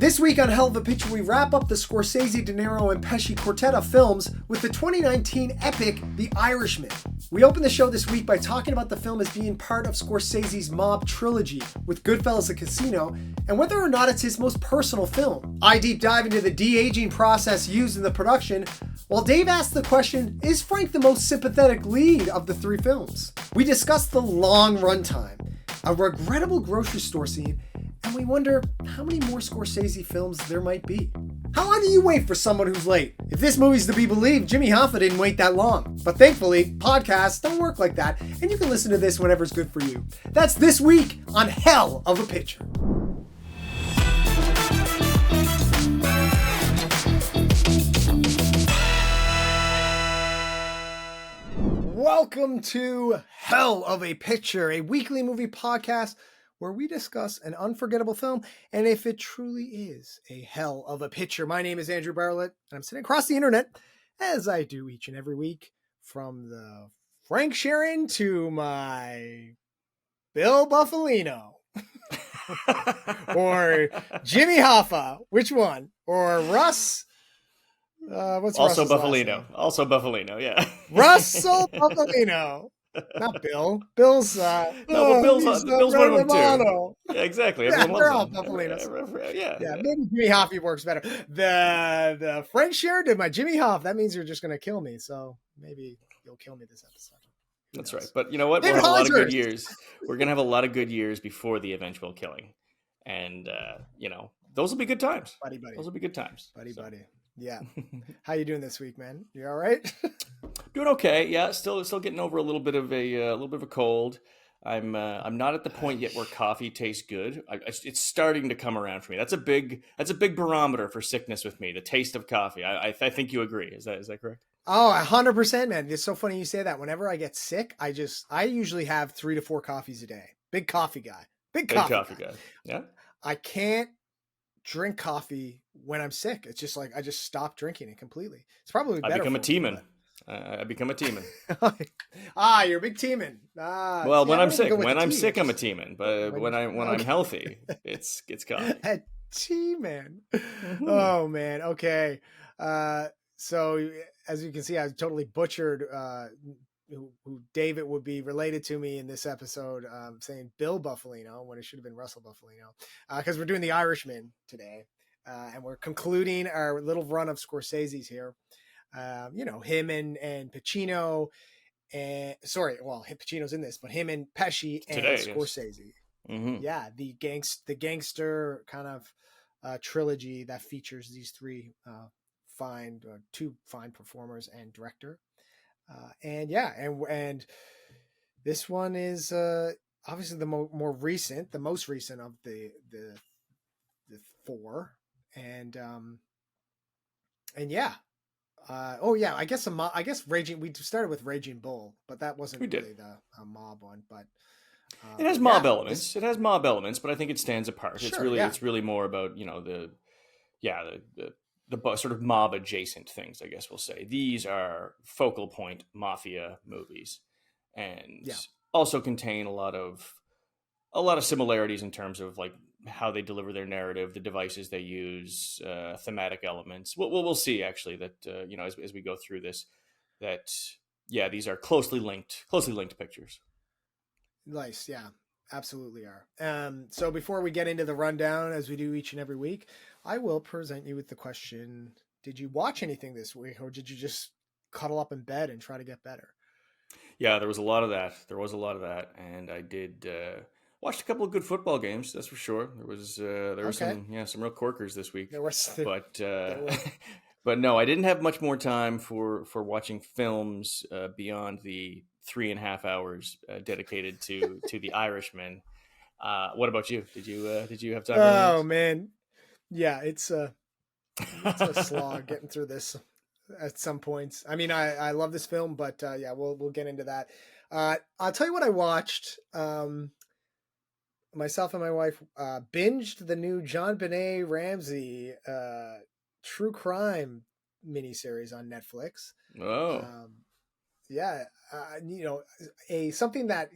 This week on Hell of a Picture, we wrap up the Scorsese, De Niro, and Pesci quartet of films with the 2019 epic, The Irishman. We open the show this week by talking about the film as being part of Scorsese's mob trilogy with Goodfellas and Casino, and whether or not it's his most personal film. I deep dive into the de-aging process used in the production, while Dave asks the question, is Frank the most sympathetic lead of the three films? We discuss the long runtime, a regrettable grocery store scene, and we wonder how many more Scorsese films there might be. How long do you wait for someone who's late? If this movie's to be believed, Jimmy Hoffa didn't wait that long. But thankfully, podcasts don't work like that, and you can listen to this whenever's good for you. That's this week on Hell of a Picture. Welcome to Hell of a Picture, a weekly movie podcast where we discuss an unforgettable film and if it truly is a hell of a picture. My name is Andrew Bartlett, and I'm sitting across the internet, as I do each and every week, from the Frank Sheeran to my Bill Buffalino. Or Jimmy Hoffa. Which one? Or Russ? What's also Russ's Buffalino. Also Buffalino, yeah. Russell Buffalino. Not Bill. Bill's Bill's one of them too. Yeah, exactly. Yeah, Everyone they're all loves him. Buffalinos. Yeah. Maybe Jimmy Hoffa works better. The Frank Sheeran to my Jimmy Hoffa. That means you're just gonna kill me. So maybe you'll kill me this episode. That's right. But you know what? David We'll have a lot of Hollingsworth. good years. We're gonna have a lot of good years before the eventual killing, and those will be good times. Buddy. Those will be good times. Buddy. Yeah. How you doing this week, man? You all right? Doing okay. Yeah, still getting over a little bit of a cold. I'm not at the point yet where coffee tastes good. It's starting to come around for me. That's a big barometer for sickness with me. The taste of coffee. I think you agree. Is that correct? Oh, 100%, man. It's so funny you say that. Whenever I get sick, I usually have 3 to 4 coffees a day. Big coffee guy. Big coffee guy. Yeah. I can't drink coffee when I'm sick. It's just like I just stop drinking it completely. It's probably better. I become a teaman. You're a big teaman. Well, when I'm sick, I'm a teaman. But when I'm healthy, it's coffee. A T-man. Mm-hmm. Oh man. Okay. So as you can see, I totally butchered who David would be related to me in this episode, saying Bill Buffalino when it should have been Russell Buffalino, because we're doing The Irishman today, and we're concluding our little run of Scorsese's here. Him and Pacino, and Pacino's in this, but him and Pesci and Today, Scorsese. Yes. Mm-hmm. Yeah, the gangster kind of trilogy that features these three two fine performers and director. And this one is obviously the most recent of the four, and I guess Raging. We started with Raging Bull, but that wasn't really the mob one. But it has mob elements. It has mob elements, but I think it stands apart. Sure, it's really more about the sort of mob adjacent things, I guess we'll say. These are focal point mafia movies, and also contain a lot of similarities in terms of like how they deliver their narrative, the devices they use, thematic elements. We'll see actually that as we go through this, that these are closely linked pictures. Nice, yeah. Absolutely are. So before we get into the rundown, as we do each and every week, I will present you with the question: did you watch anything this week, or did you just cuddle up in bed and try to get better? Yeah, there was a lot of that. And I did watched a couple of good football games, that's for sure. There were some real corkers this week. But no, I didn't have much more time for watching films beyond the 3.5 hours dedicated to The Irishman. What about you? Did you have time? Oh man, yeah, it's a slog getting through this at some points. I mean, I love this film, but we'll get into that. I'll tell you what I watched. Myself and my wife binged the new John Benet Ramsey true crime miniseries on Netflix. Oh. Something that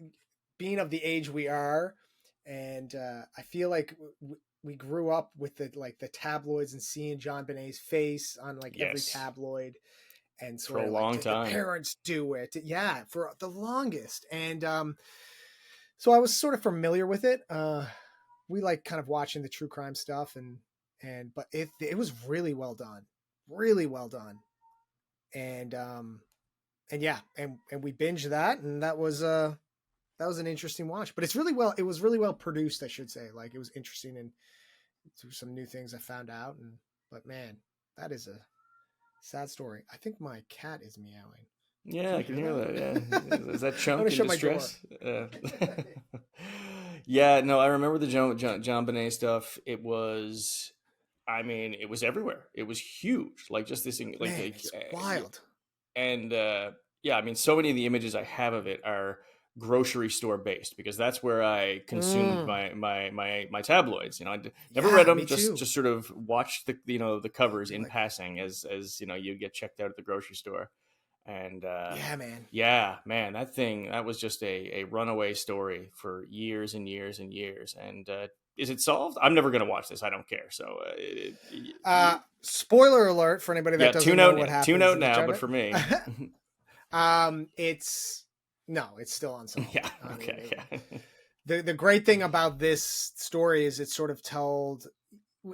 being of the age we are, and I feel like we grew up with the tabloids and seeing John Bonet's face on like every Yes. tabloid, and For sort a of long like, did the time. parents do it? Yeah, for the longest. And so I was sort of familiar with it. We like kind of watching the true crime stuff, but it was really well done, really well done. And yeah, and we binged that, and that was an interesting watch. But it was really well produced, I should say. Like, it was interesting, and through some new things I found out. But man, that is a sad story. I think my cat is meowing. Yeah, I can hear that. Yeah, is that I'm Chunk gonna in shut my door. distress? Yeah, no, I remember the John Bonet stuff. It was, I mean, it was everywhere. It was huge. Like, just this thing, Man, it's wild. And yeah, I mean, so many of the images I have of it are grocery store based, because that's where I consumed my tabloids. You know, I never read them, just sort of watched the covers in passing as you get checked out at the grocery store. And yeah, man, that was just a runaway story for years and years and years. And is it solved? I'm never gonna watch this. I don't care. So spoiler alert for anybody that doesn't know what happens. Tune out now, but for me, it's still unsolved. Yeah. Okay. The great thing about this story is it's sort of told,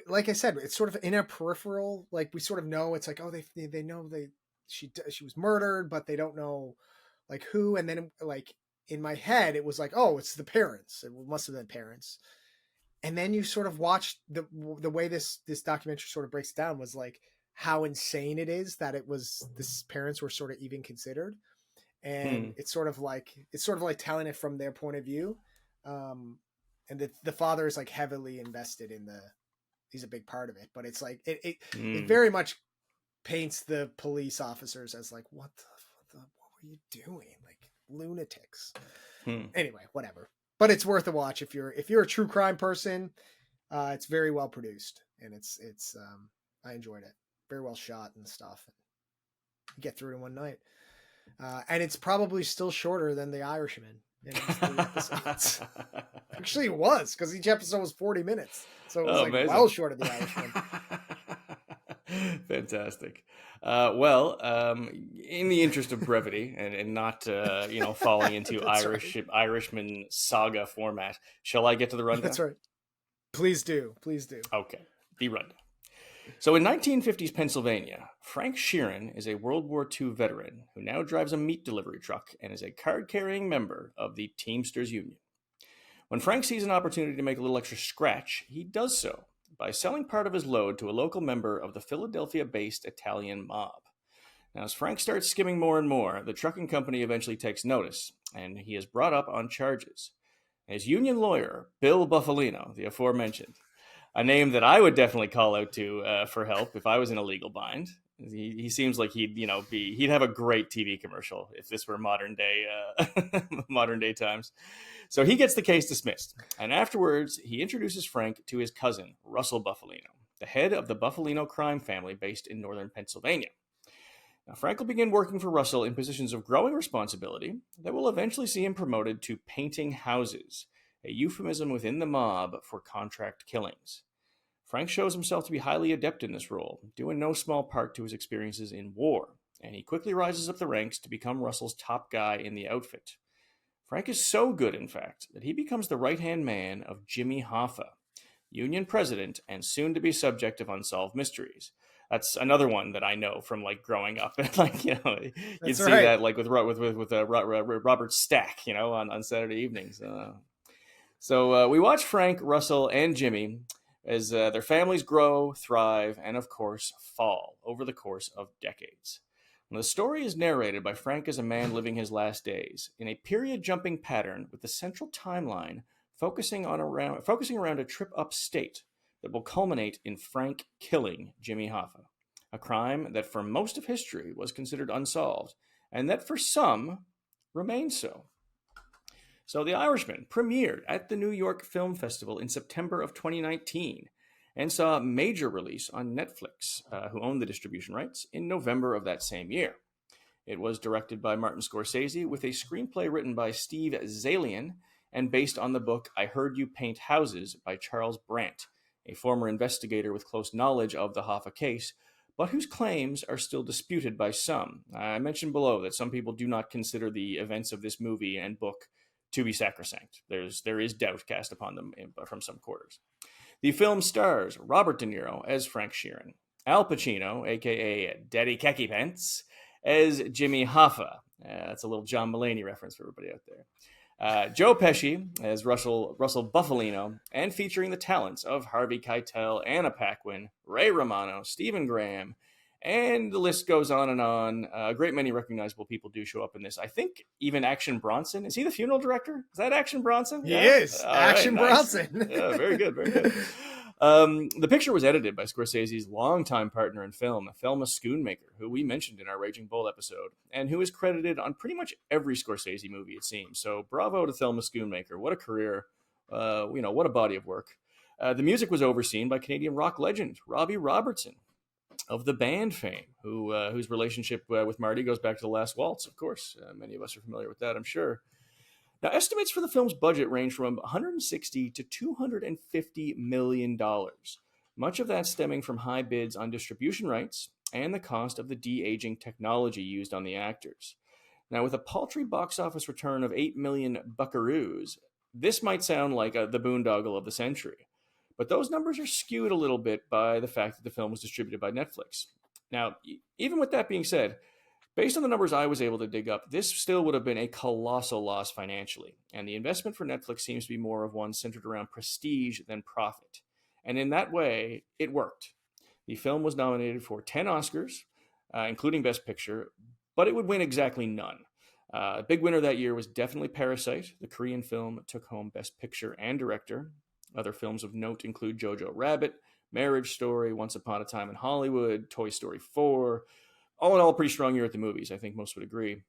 like I said, it's sort of in a peripheral. Like, we sort of know it's like, oh, they know she was murdered, but they don't know like who. And then, like, in my head, it was like, oh, it's the parents. It must have been parents. And then you sort of watch the way this documentary sort of breaks down, was like how insane it is that it was this parents were sort of even considered. And it's sort of like telling it from their point of view. And the father is like heavily invested in he's a big part of it, but it's like, it very much paints the police officers as like, what were you doing? Like lunatics. Anyway, whatever. But it's worth a watch if you're a true crime person. It's very well produced, and it's I enjoyed it. Very well shot and stuff. You get through it in one night. And it's probably still shorter than The Irishman. In 3 episodes. Actually, it was, because each episode was 40 minutes. So it was well short of The Irishman. Fantastic. Well, in the interest of brevity and not falling into Irishman saga format, shall I get to the rundown? That's right. Please do. Okay, the rundown. So in 1950s Pennsylvania, Frank Sheeran is a World War II veteran who now drives a meat delivery truck and is a card-carrying member of the Teamsters Union. When Frank sees an opportunity to make a little extra scratch, he does so by selling part of his load to a local member of the Philadelphia-based Italian mob. Now, as Frank starts skimming more and more, the trucking company eventually takes notice, and he is brought up on charges. His union lawyer, Bill Buffalino, the aforementioned, a name that I would definitely call out to for help if I was in a legal bind. He seems like he'd have a great TV commercial if this were modern day times. So he gets the case dismissed, and afterwards he introduces Frank to his cousin Russell Buffalino, the head of the Buffalino crime family based in northern Pennsylvania. Now, Frank will begin working for Russell in positions of growing responsibility that will eventually see him promoted to painting houses, a euphemism within the mob for contract killings. Frank shows himself to be highly adept in this role, due in no small part to his experiences in war, and he quickly rises up the ranks to become Russell's top guy in the outfit. Frank is so good, in fact, that he becomes the right-hand man of Jimmy Hoffa, union president and soon-to-be subject of unsolved mysteries. That's another one that I know from like growing up, and you'd see that like with Robert Stack, on Saturday evenings. So we watch Frank, Russell, and Jimmy as their families grow, thrive, and of course fall over the course of decades. And the story is narrated by Frank as a man living his last days in a period-jumping pattern, with the central timeline focusing around a trip upstate that will culminate in Frank killing Jimmy Hoffa, a crime that for most of history was considered unsolved, and that for some remains so. So The Irishman premiered at the New York Film Festival in September of 2019 and saw a major release on Netflix, who owned the distribution rights, in November of that same year. It was directed by Martin Scorsese with a screenplay written by Steve Zalian and based on the book I Heard You Paint Houses by Charles Brandt, a former investigator with close knowledge of the Hoffa case, but whose claims are still disputed by some. I mentioned below that some people do not consider the events of this movie and book to be sacrosanct. There is doubt cast upon them from some quarters. The film stars Robert De Niro as Frank Sheeran, Al Pacino, aka Daddy Khaki Pants, as Jimmy Hoffa. That's a little John Mulaney reference for everybody out there. Joe Pesci as Russell Buffalino, and featuring the talents of Harvey Keitel, Anna Paquin, Ray Romano, Stephen Graham, and the list goes on and on. A great many recognizable people do show up in this. I think even Action Bronson. Is he the funeral director? Is that Action Bronson? He is. Action Bronson. Nice. Yeah, very good, very good. The picture was edited by Scorsese's longtime partner in film, Thelma Schoonmaker, who we mentioned in our Raging Bull episode, and who is credited on pretty much every Scorsese movie, it seems. So bravo to Thelma Schoonmaker. What a career. What a body of work. The music was overseen by Canadian rock legend Robbie Robertson of the band fame, whose relationship with Marty goes back to The Last Waltz, of course. Many of us are familiar with that, I'm sure. Now, estimates for the film's budget range from $160 to $250 million, much of that stemming from high bids on distribution rights and the cost of the de-aging technology used on the actors. Now, with a paltry box office return of 8 million buckaroos, this might sound like the boondoggle of the century. But those numbers are skewed a little bit by the fact that the film was distributed by Netflix. Now, even with that being said, based on the numbers I was able to dig up, this still would have been a colossal loss financially, and the investment for Netflix seems to be more of one centered around prestige than profit. And in that way, it worked. The film was nominated for 10 Oscars, including Best Picture, but it would win exactly none. A big winner that year was definitely Parasite. The Korean film took home Best Picture and Director. Other films of note include Jojo Rabbit, Marriage Story, Once Upon a Time in Hollywood, Toy Story 4. All in all, a pretty strong year at the movies, I think most would agree.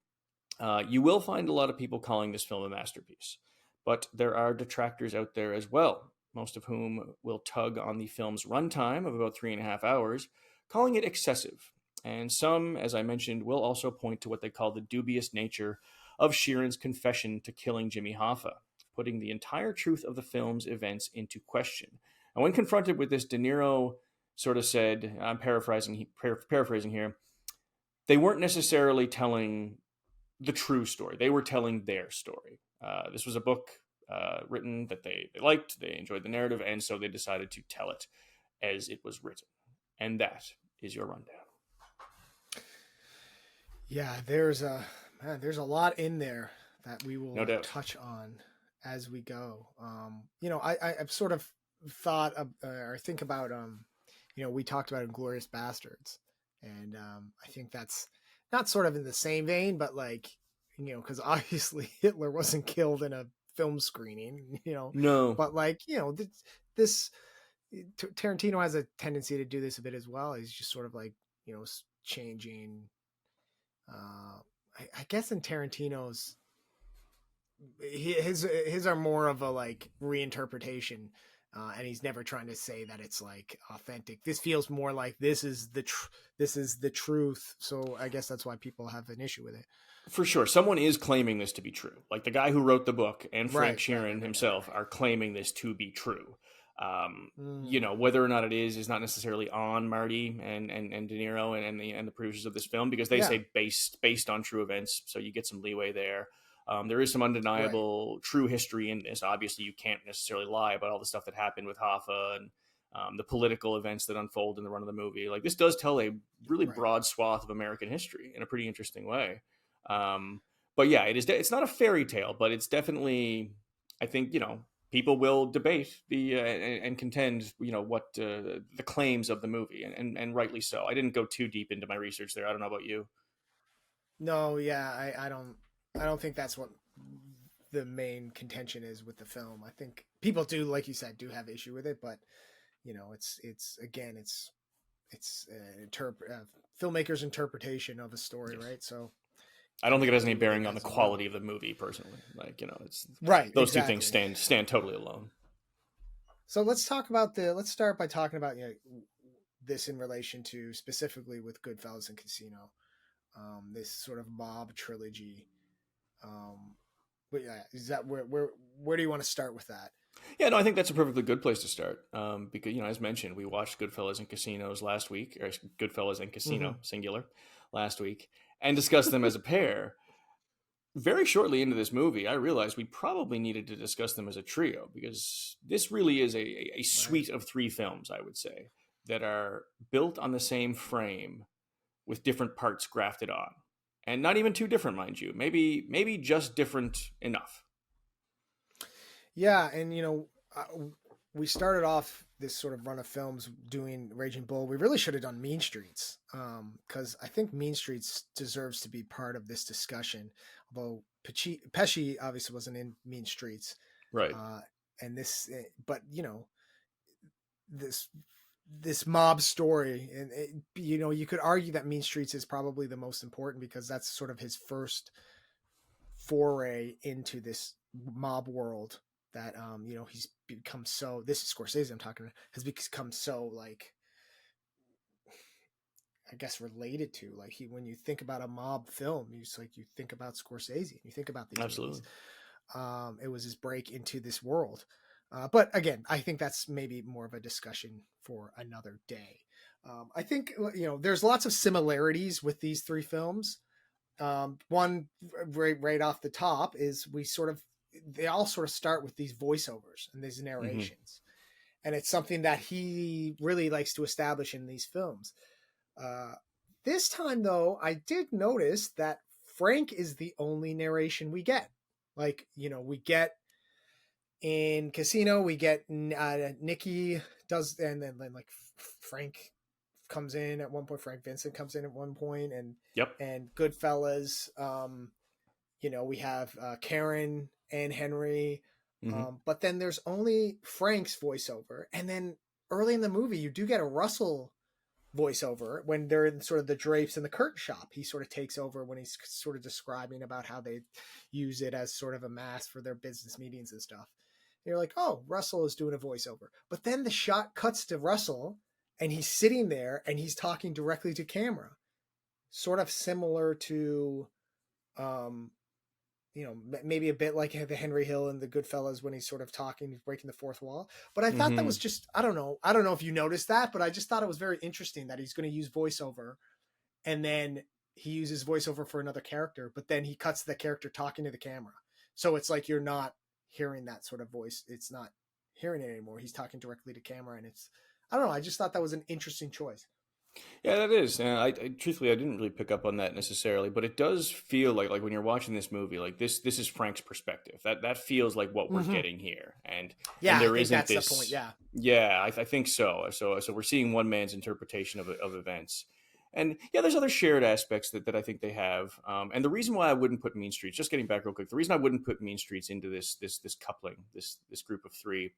You will find a lot of people calling this film a masterpiece, but there are detractors out there as well, most of whom will tug on the film's runtime of about 3.5 hours, calling it excessive. And some, as I mentioned, will also point to what they call the dubious nature of Sheeran's confession to killing Jimmy Hoffa, putting the entire truth of the film's events into question. And when confronted with this, De Niro sort of said, I'm paraphrasing here, they weren't necessarily telling the true story. They were telling their story. This was a book written that they liked, they enjoyed the narrative, and so they decided to tell it as it was written. And that is your rundown. Yeah, there's a lot in there that we will touch on as we go. I've sort of thought or think about, we talked about Inglourious Bastards, and I think that's not sort of in the same vein, but because obviously Hitler wasn't killed in a film screening, No. But this Tarantino has a tendency to do this a bit as well. He's just sort of changing. I guess in Tarantino's, his are more of a reinterpretation, and he's never trying to say that it's authentic. This feels more like this is the truth. So I guess that's why people have an issue with it. For sure, someone is claiming this to be true. Like the guy who wrote the book and Frank Sheeran himself are claiming this to be true. Whether or not it is not necessarily on Marty and De Niro and the producers of this film, because they say based on true events, so you get some leeway there. There is some undeniable true history in this. Obviously, you can't necessarily lie about all the stuff that happened with Hoffa and the political events that unfold in the run of the movie. Like this does tell a really broad swath of American history in a pretty interesting way. But yeah, it's not a fairy tale, but it's definitely, I think, people will debate and contend, what the claims of the movie, and rightly so. I didn't go too deep into my research there. I don't know about you. No, yeah, I don't think that's what the main contention is with the film. I think people do, like you said, do have issue with it, but it's filmmaker's interpretation of a story, right? So I don't think it has any bearing on the quality of the movie, personally. It's right. Those two things stand totally alone. So let's start by talking about this in relation to specifically with Goodfellas and Casino, this sort of mob trilogy. But yeah, is that where do you want to start with that? Yeah, no, I think that's a perfectly good place to start. Because, as mentioned, we watched Goodfellas and Casinos last week, or Goodfellas and Mm-hmm. Casino, singular, last week, and discussed them as a pair. Very shortly into this movie, I realized we probably needed to discuss them as a trio because this really is a Right. suite of three films, I would say, that are built on the same frame with different parts grafted on. And not even too different, mind you. Maybe just different enough. Yeah, and we started off this sort of run of films doing Raging Bull. We really should have done Mean Streets, because I think Mean Streets deserves to be part of this discussion. Although Pesci obviously wasn't in Mean Streets, Right. uh, and but this this mob story, and you could argue that Mean Streets is probably the most important because that's sort of his first foray into this mob world that he's become so, this is Scorsese I'm talking about, has become so, like, I guess related to, like, he when you think about a mob film, you think about Scorsese, you think about these movies. Absolutely. It was his break into this world. But again, I think that's maybe more of a discussion for another day. I think there's lots of similarities with these three films. One right off the top is they all sort of start with these voiceovers and these Hmm. narrations, and it's something that he really likes to establish in these films. Uh, this time, though, I did notice that Frank is the only narration we get. Like, we get in Casino, we get Nikki does, and then like Frank comes in at one point. Frank Vincent comes in at one point, Yep. and Goodfellas. We have Karen and Henry, Hmm. but then there's only Frank's voiceover, and then early in the movie you do get a Russell voiceover when they're in sort of the drapes in the curtain shop. He sort of takes over when he's sort of describing about how they use it as sort of a mask for their business meetings and stuff. And you're like, oh, Russell is doing a voiceover. But then the shot cuts to Russell and he's sitting there and he's talking directly to camera, sort of similar to um maybe a bit like the Henry Hill and the Goodfellas when he's sort of talking, he's breaking the fourth wall. But I thought that Hmm. was just, I don't know if you noticed that, but I just thought it was very interesting that he's going to use voiceover, and then he uses voiceover for another character, but then he cuts the character talking to the camera. So it's like you're not hearing that sort of voice. It's not hearing it anymore. He's talking directly to camera, and I don't know. I just thought that was an interesting choice. Yeah, that is. I truthfully, I didn't really pick up on that necessarily, but it does feel like when you're watching this movie, like this is Frank's perspective. That feels like what we're Mm-hmm. getting here, and Yeah, I there think isn't that's the point. this. Yeah. Yeah, I think so. So we're seeing one man's interpretation of events, and yeah, there's other shared aspects that I think they have. And the reason why I wouldn't put Mean Streets, just getting back real quick, the reason I wouldn't put Mean Streets into this coupling, this group of three,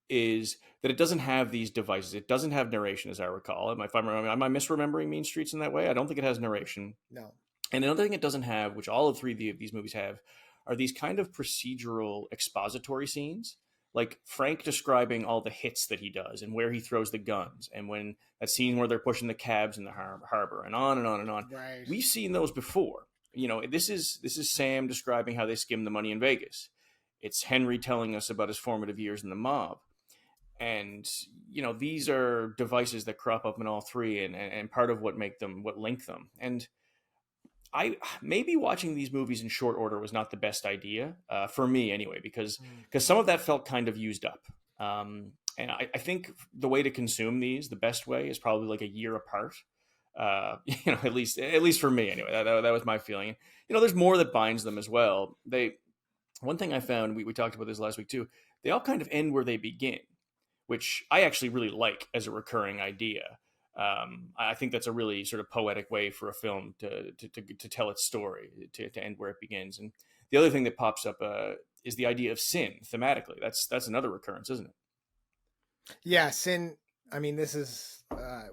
is that it doesn't have these devices. It doesn't have narration, as I recall. Am I misremembering Mean Streets in that way? I don't think it has narration. No. And another thing it doesn't have, which all of three of these movies have, are these kind of procedural expository scenes, like Frank describing all the hits that he does and where he throws the guns, and when that scene where they're pushing the cabs in the harbor, and on and on and on. Right. We've seen those before. This is Sam describing how they skimmed the money in Vegas. It's Henry telling us about his formative years in the mob, and these are devices that crop up in all three, and part of what link them. And I maybe watching these movies in short order was not the best idea, for me anyway, because some of that felt kind of used up. And I think the way to consume these, the best way, is probably like a year apart. At least for me anyway. That was my feeling. There's more that binds them as well. One thing I found, we talked about this last week too. They all kind of end where they begin, which I actually really like as a recurring idea. I think that's a really sort of poetic way for a film to tell its story, to end where it begins. And the other thing that pops up is the idea of sin thematically. That's another recurrence, isn't it? Yeah, Sin. I mean, this is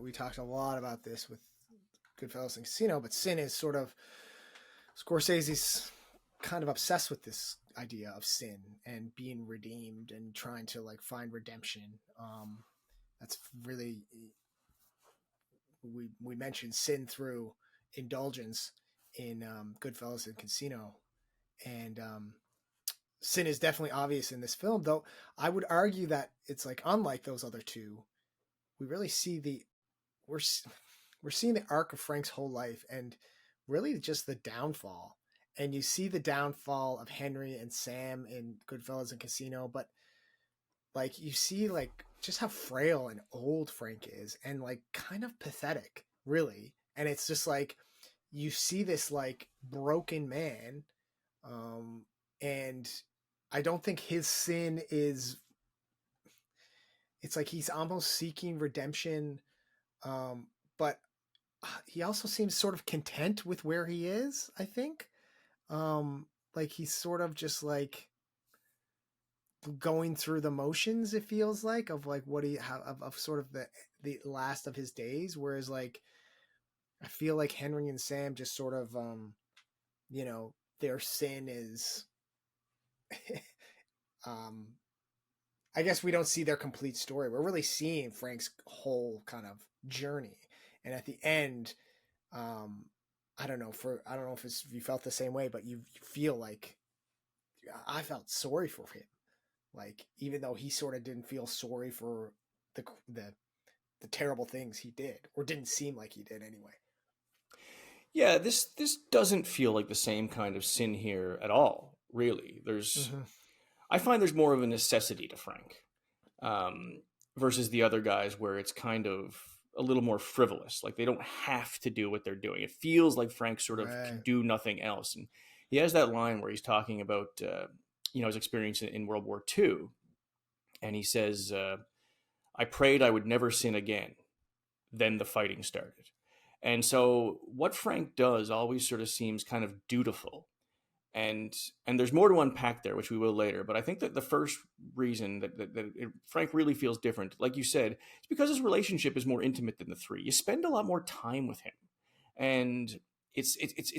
we talked a lot about this with Goodfellas and Casino, but Sin is sort of Scorsese's kind of obsessed with this idea of sin and being redeemed and trying to like find redemption. That's really, we mentioned sin through indulgence in Goodfellas and Casino, and sin is definitely obvious in this film, though I would argue that it's like, unlike those other two, we really see we're we're seeing the arc of Frank's whole life, and really just the downfall. And you see the downfall of Henry and Sam in Goodfellas and Casino, but like you see like just how frail and old Frank is, and like kind of pathetic, really. And it's just like you see this like broken man, and I don't think his sin is, it's like he's almost seeking redemption, but he also seems sort of content with where he is, I think. Like he's sort of just like going through the motions, it feels like, of like what he of sort of the last of his days, whereas like I feel like Henry and Sam just sort of you know, their sin is um I guess we don't see their complete story. We're really seeing Frank's whole kind of journey. And at the end, um I don't know if you felt the same way, but you feel like I felt sorry for him. Like, even though he sort of didn't feel sorry for the the the terrible things he did, or didn't seem like he did anyway. Yeah, this doesn't feel like the same kind of sin here at all. Really, Mm-hmm. I find there's more of a necessity to Frank, um, versus the other guys where it's kind of a little more frivolous. Like they don't have to do what they're doing. It feels like Frank sort of can Right. do nothing else. And he has that line where he's talking about his experience in World War II, and he says, "I prayed I would never sin again." Then the fighting started. And so what Frank does always sort of seems kind of dutiful. And there's more to unpack there, which we will later. But I think that the first reason Frank really feels different, like you said, is because his relationship is more intimate than the three. You spend a lot more time with him, and it's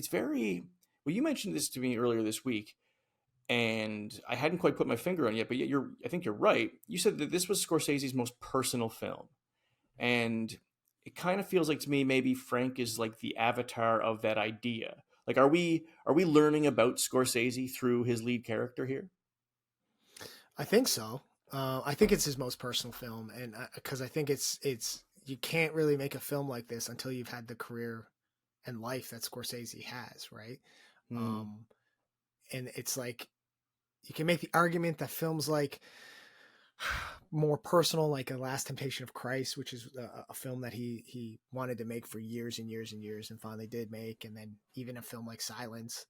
very well. You mentioned this to me earlier this week, and I hadn't quite put my finger on it yet. But yet I think you're right. You said that this was Scorsese's most personal film, and it kind of feels like to me maybe Frank is like the avatar of that idea. Like, are we learning about Scorsese through his lead character here? I think so. I think it's his most personal film, and because I think it's you can't really make a film like this until you've had the career and life that Scorsese has, right? Hmm. Um, and it's like you can make the argument that films like more personal, like A Last Temptation of Christ, which is a film that he wanted to make for years and years and years, and finally did make, and then even a film like Silence.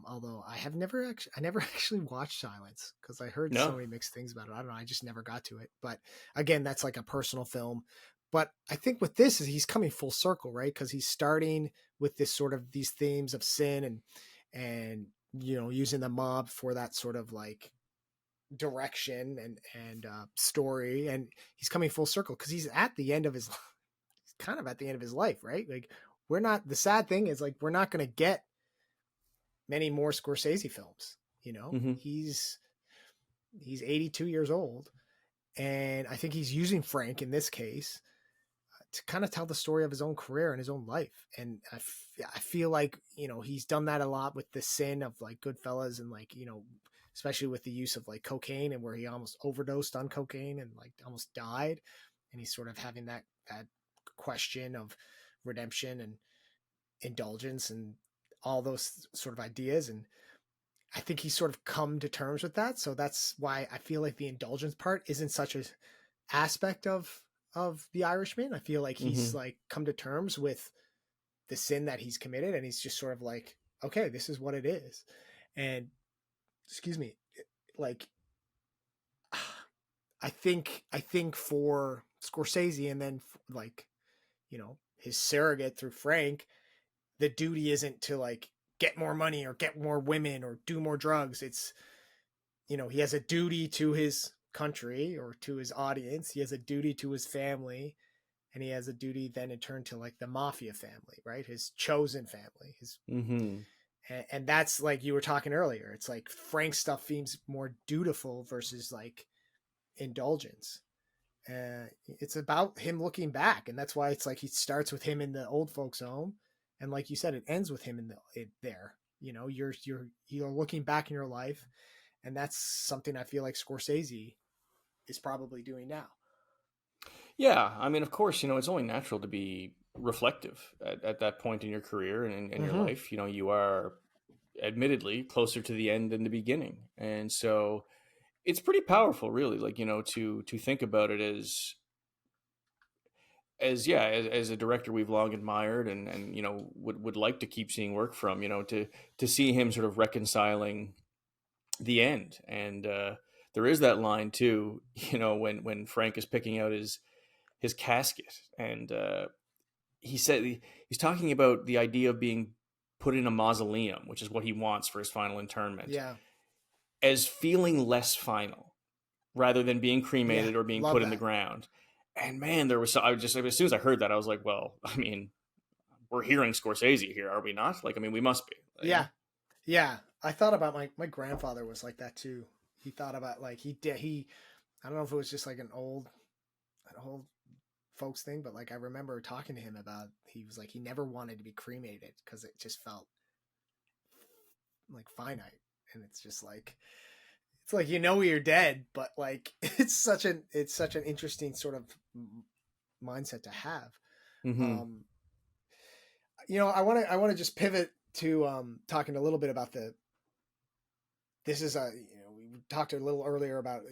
Although I never actually watched Silence because I heard so No. many mixed things about it. I don't know, I just never got to it. But again, that's like a personal film. But I think with this is he's coming full circle, right? Because he's starting with this sort of these themes of sin and using the mob for that sort of like direction and story, and he's coming full circle because he's at the end of his he's kind of at the end of his life, right? Like we're not the sad thing is like we're not going to get many more Scorsese films. Hmm. He's 82 years old, and I think he's using Frank in this case to kind of tell the story of his own career and his own life. And I feel like he's done that a lot with the sin of like Goodfellas, and like especially with the use of like cocaine, and where he almost overdosed on cocaine and like almost died, and he's sort of having that question of redemption and indulgence and all those sort of ideas. And I think he's sort of come to terms with that. So that's why I feel like the indulgence part isn't such an aspect of the Irishman. I feel like he's Hmm. like come to terms with the sin that he's committed, and he's just sort of like, okay, this is what it is. And excuse me, like I think for Scorsese, and then like his surrogate through Frank, the duty isn't to like get more money or get more women or do more drugs. It's he has a duty to his country or to his audience. He has a duty to his family, and he has a duty then in turn to like the mafia family, right? His chosen family. His Hmm. and that's like you were talking earlier. It's like Frank stuff seems more dutiful versus like indulgence. It's about him looking back, and that's why it's like he starts with him in the old folks' home, and like you said, it ends with him in there. You're looking back in your life, And that's something I feel like Scorsese is probably doing now. Yeah, I mean, of course, it's only natural to be reflective at that point in your career and in your life. You are admittedly closer to the end than the beginning, and so it's pretty powerful, really. Like, to think about it as a director we've long admired and would like to keep seeing work from. To see him sort of reconciling the end, and there is that line too. When Frank is picking out his casket, and he's talking about the idea of being put in a mausoleum, which is what he wants for his final interment, Yeah. as feeling less final rather than being cremated or being put in the that. ground. And man, there was as soon as I heard that, I was like, well, I mean, we're hearing Scorsese here, are we not? Like, I mean, we must be. Yeah. Yeah. I thought about my grandfather was like that too. He thought about like he I don't know if it was just like an old folks thing, but like I remember talking to him about, he was like, he never wanted to be cremated because it just felt like finite. And it's just like, it's like, you're dead, but like it's such an interesting sort of mindset to have. Mm-hmm. I want to just pivot to talking a little bit about we talked a little earlier about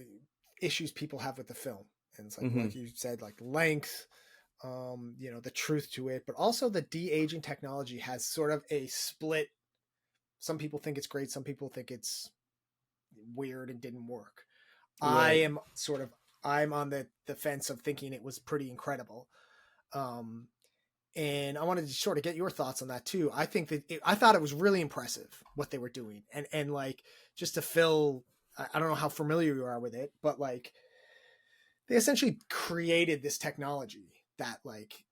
issues people have with the film, and it's like, like you said, like length, the truth to it, but also the de-aging technology has sort of a split. Some people think it's great, some people think it's weird and didn't work. Right. I'm on the fence of thinking it was pretty incredible. And I wanted to sort of get your thoughts on that too. I think that I thought it was really impressive what they were doing, and like, just to fill, I don't know how familiar you are with it, but like they essentially created this technology that, like,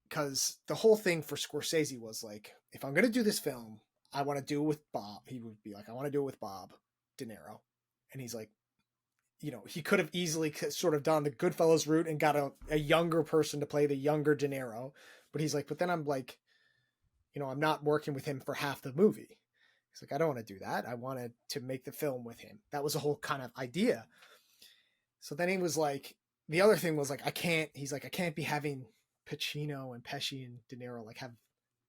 because the whole thing for Scorsese was like, if I'm going to do this film, I want to do it with Bob. He would be like, I want to do it with Bob De Niro. And he's like, he could have easily sort of done the Goodfellas route and got a younger person to play the younger De Niro. But he's like, but then I'm like, I'm not working with him for half the movie. He's like, I don't want to do that. I wanted to make the film with him. That was the whole kind of idea. So then he was like, the other thing was like, I can't be having Pacino and Pesci and De Niro like have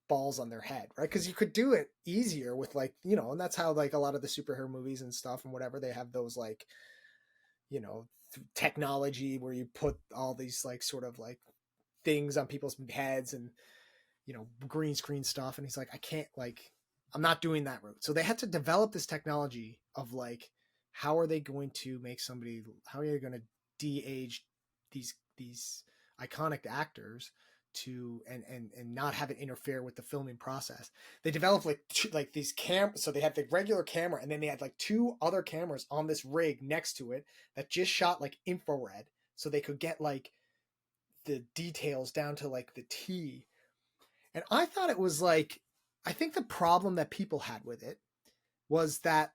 balls on their head, right? Because you could do it easier with like, and that's how like a lot of the superhero movies and stuff and whatever, they have those like, technology where you put all these like sort of like things on people's heads and, green screen stuff. And he's like, I can't, like, I'm not doing that route. So they had to develop this technology of like, how are they going to de-age these iconic actors to and not have it interfere with the filming process. They developed like these cameras. So they had the regular camera, and then they had like two other cameras on this rig next to it that just shot like infrared, so they could get like the details down to like the T. And I thought it was like, I think the problem that people had with it was that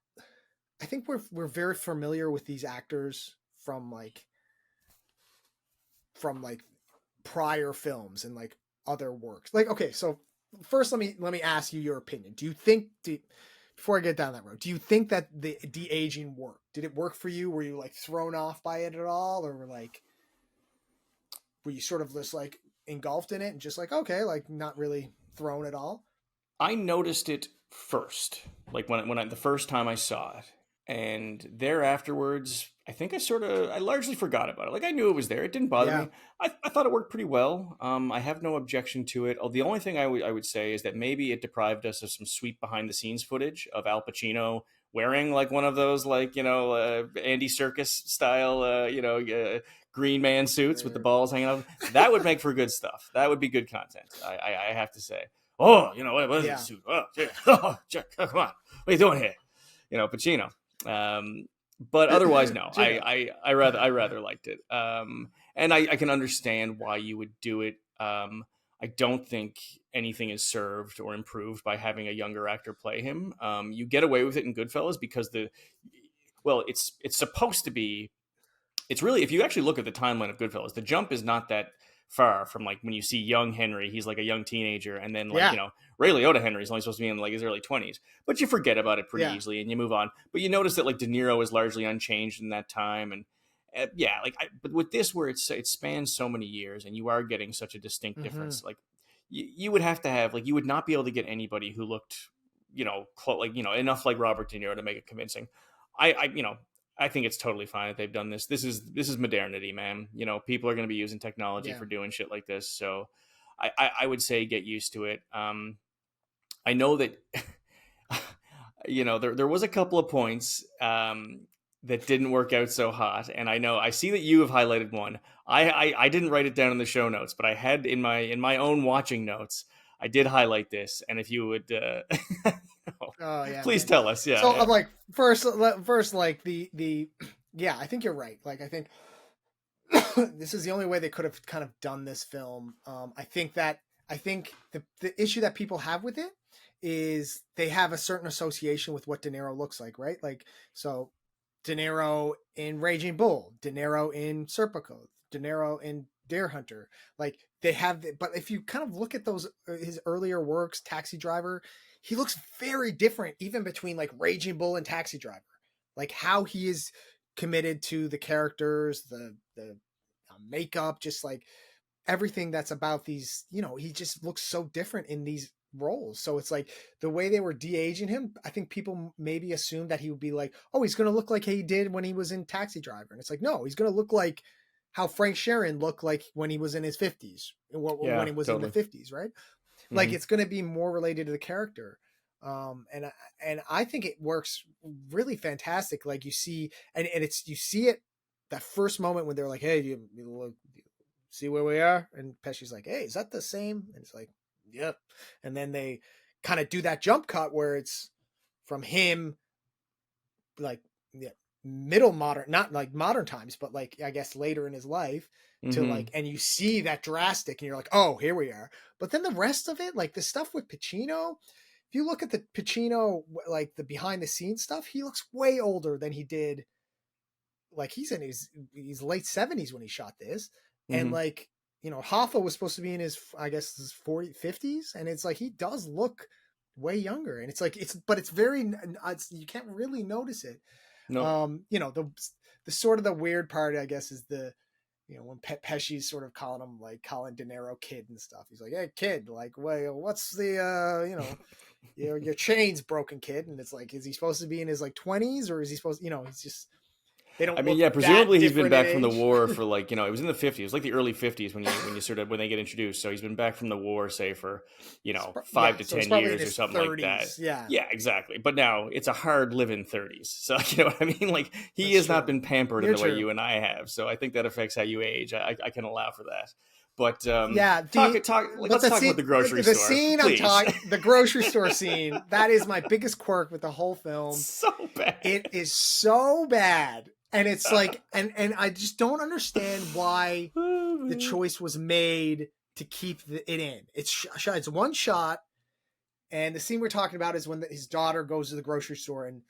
I think we're very familiar with these actors from like prior films and like other works. Like, okay, so first let me ask you your opinion. Before I get down that road, do you think that the de-aging worked? Did it work for you? Were you like thrown off by it at all, or like were you sort of just like engulfed in it and just like, okay, like not really thrown at all? I noticed it first, like when the first time I saw it, and there afterwards, I think I largely forgot about it. Like, I knew it was there; it didn't bother me. I thought it worked pretty well. I have no objection to it. The only thing I would say is that maybe it deprived us of some sweet behind the scenes footage of Al Pacino wearing like one of those like Andy Serkis style Green Man suits with the balls hanging out. That would make for good stuff. That would be good content. I have to say. Oh, what is this suit? Oh, yeah. Oh, come on. What are you doing here? Pacino. But otherwise, no. I rather liked it. And I can understand why you would do it. I don't think anything is served or improved by having a younger actor play him. You get away with it in Goodfellas because it's supposed to be. It's really, if you actually look at the timeline of Goodfellas, the jump is not that far from like when you see young Henry, he's like a young teenager, and then like Yeah. you know Ray Liotta Henry is only supposed to be in like his early 20s, but you forget about it pretty Yeah. easily and you move on. But you notice that like De Niro is largely unchanged in that time, and yeah, like but with this where it spans so many years and you are getting such a distinct difference, like you would have to have like you would not be able to get anybody who looked like enough like Robert De Niro to make it convincing. I think it's totally fine that they've done this. This is modernity, man. You know, people are going to be using technology for doing shit like this. So I would say get used to it. I know that, there was a couple of points that didn't work out so hot. And I see that you have highlighted one. I didn't write it down in the show notes, but I had in my own watching notes, I did highlight this. And if you would, please tell us. Yeah. So yeah. I'm like, first, like the I think you're right. Like, I think this is the only way they could have kind of done this film. I think the issue that people have with it is they have a certain association with what De Niro looks like, right? Like, so De Niro in Raging Bull, De Niro in Serpico, De Niro in Deer Hunter. Like they have, but if you kind of look at those, his earlier works, Taxi Driver, he looks very different even between like Raging Bull and Taxi Driver. Like how he is committed to the characters, the makeup, just like everything that's about these, he just looks so different in these roles. So it's like the way they were de-aging him, I think people maybe assumed that he would be like, oh, he's going to look like he did when he was in Taxi Driver. And it's like, no, he's going to look like how Frank Sheeran looked like when he was in his 50s, when he was totally in the 50s, right? Mm-hmm. Like it's going to be more related to the character. And I think it works really fantastic. Like you see, and you see it that first moment when they're like, hey, you look, see where we are? And Pesci's like, hey, is that the same? And it's like, yep. And then they kind of do that jump cut where it's from him, like middle modern, not like modern times, but like I guess later in his life to like, and you see that drastic and you're like, oh, here we are. But then the rest of it, like the stuff with Pacino, if you look at the Pacino, like the behind the scenes stuff, he looks way older than he did. Like he's in his late 70s when he shot this. And like, Hoffa was supposed to be in his, I guess, his 50s. And it's like, he does look way younger. And it's like, but it's very, you can't really notice it. No. The sort of the weird part, I guess, is when Pesci's sort of calling De Niro kid and stuff. He's like, hey, kid, like, well, what's the, your chain's broken, kid. And it's like, is he supposed to be in his like 20s or is he supposed, he's just, they don't. I mean, yeah, presumably he's been back from the war for like, it was in the 50s. It was like the early 50s when they get introduced. So he's been back from the war, say for, 5 to 10 years or something 30s, like that. Yeah. Yeah, exactly. But now it's a hard living 30s. So, you know what I mean? Like he has not been pampered in the way you and I have. So I think that affects how you age. I can allow for that. But let's talk about the grocery store. The scene please. I'm talking, the grocery store scene, that is my biggest quirk with the whole film. So bad. It is so bad. And it's like, and I just don't understand why the choice was made to keep it in. It's one shot. And the scene we're talking about is when his daughter goes to the grocery store and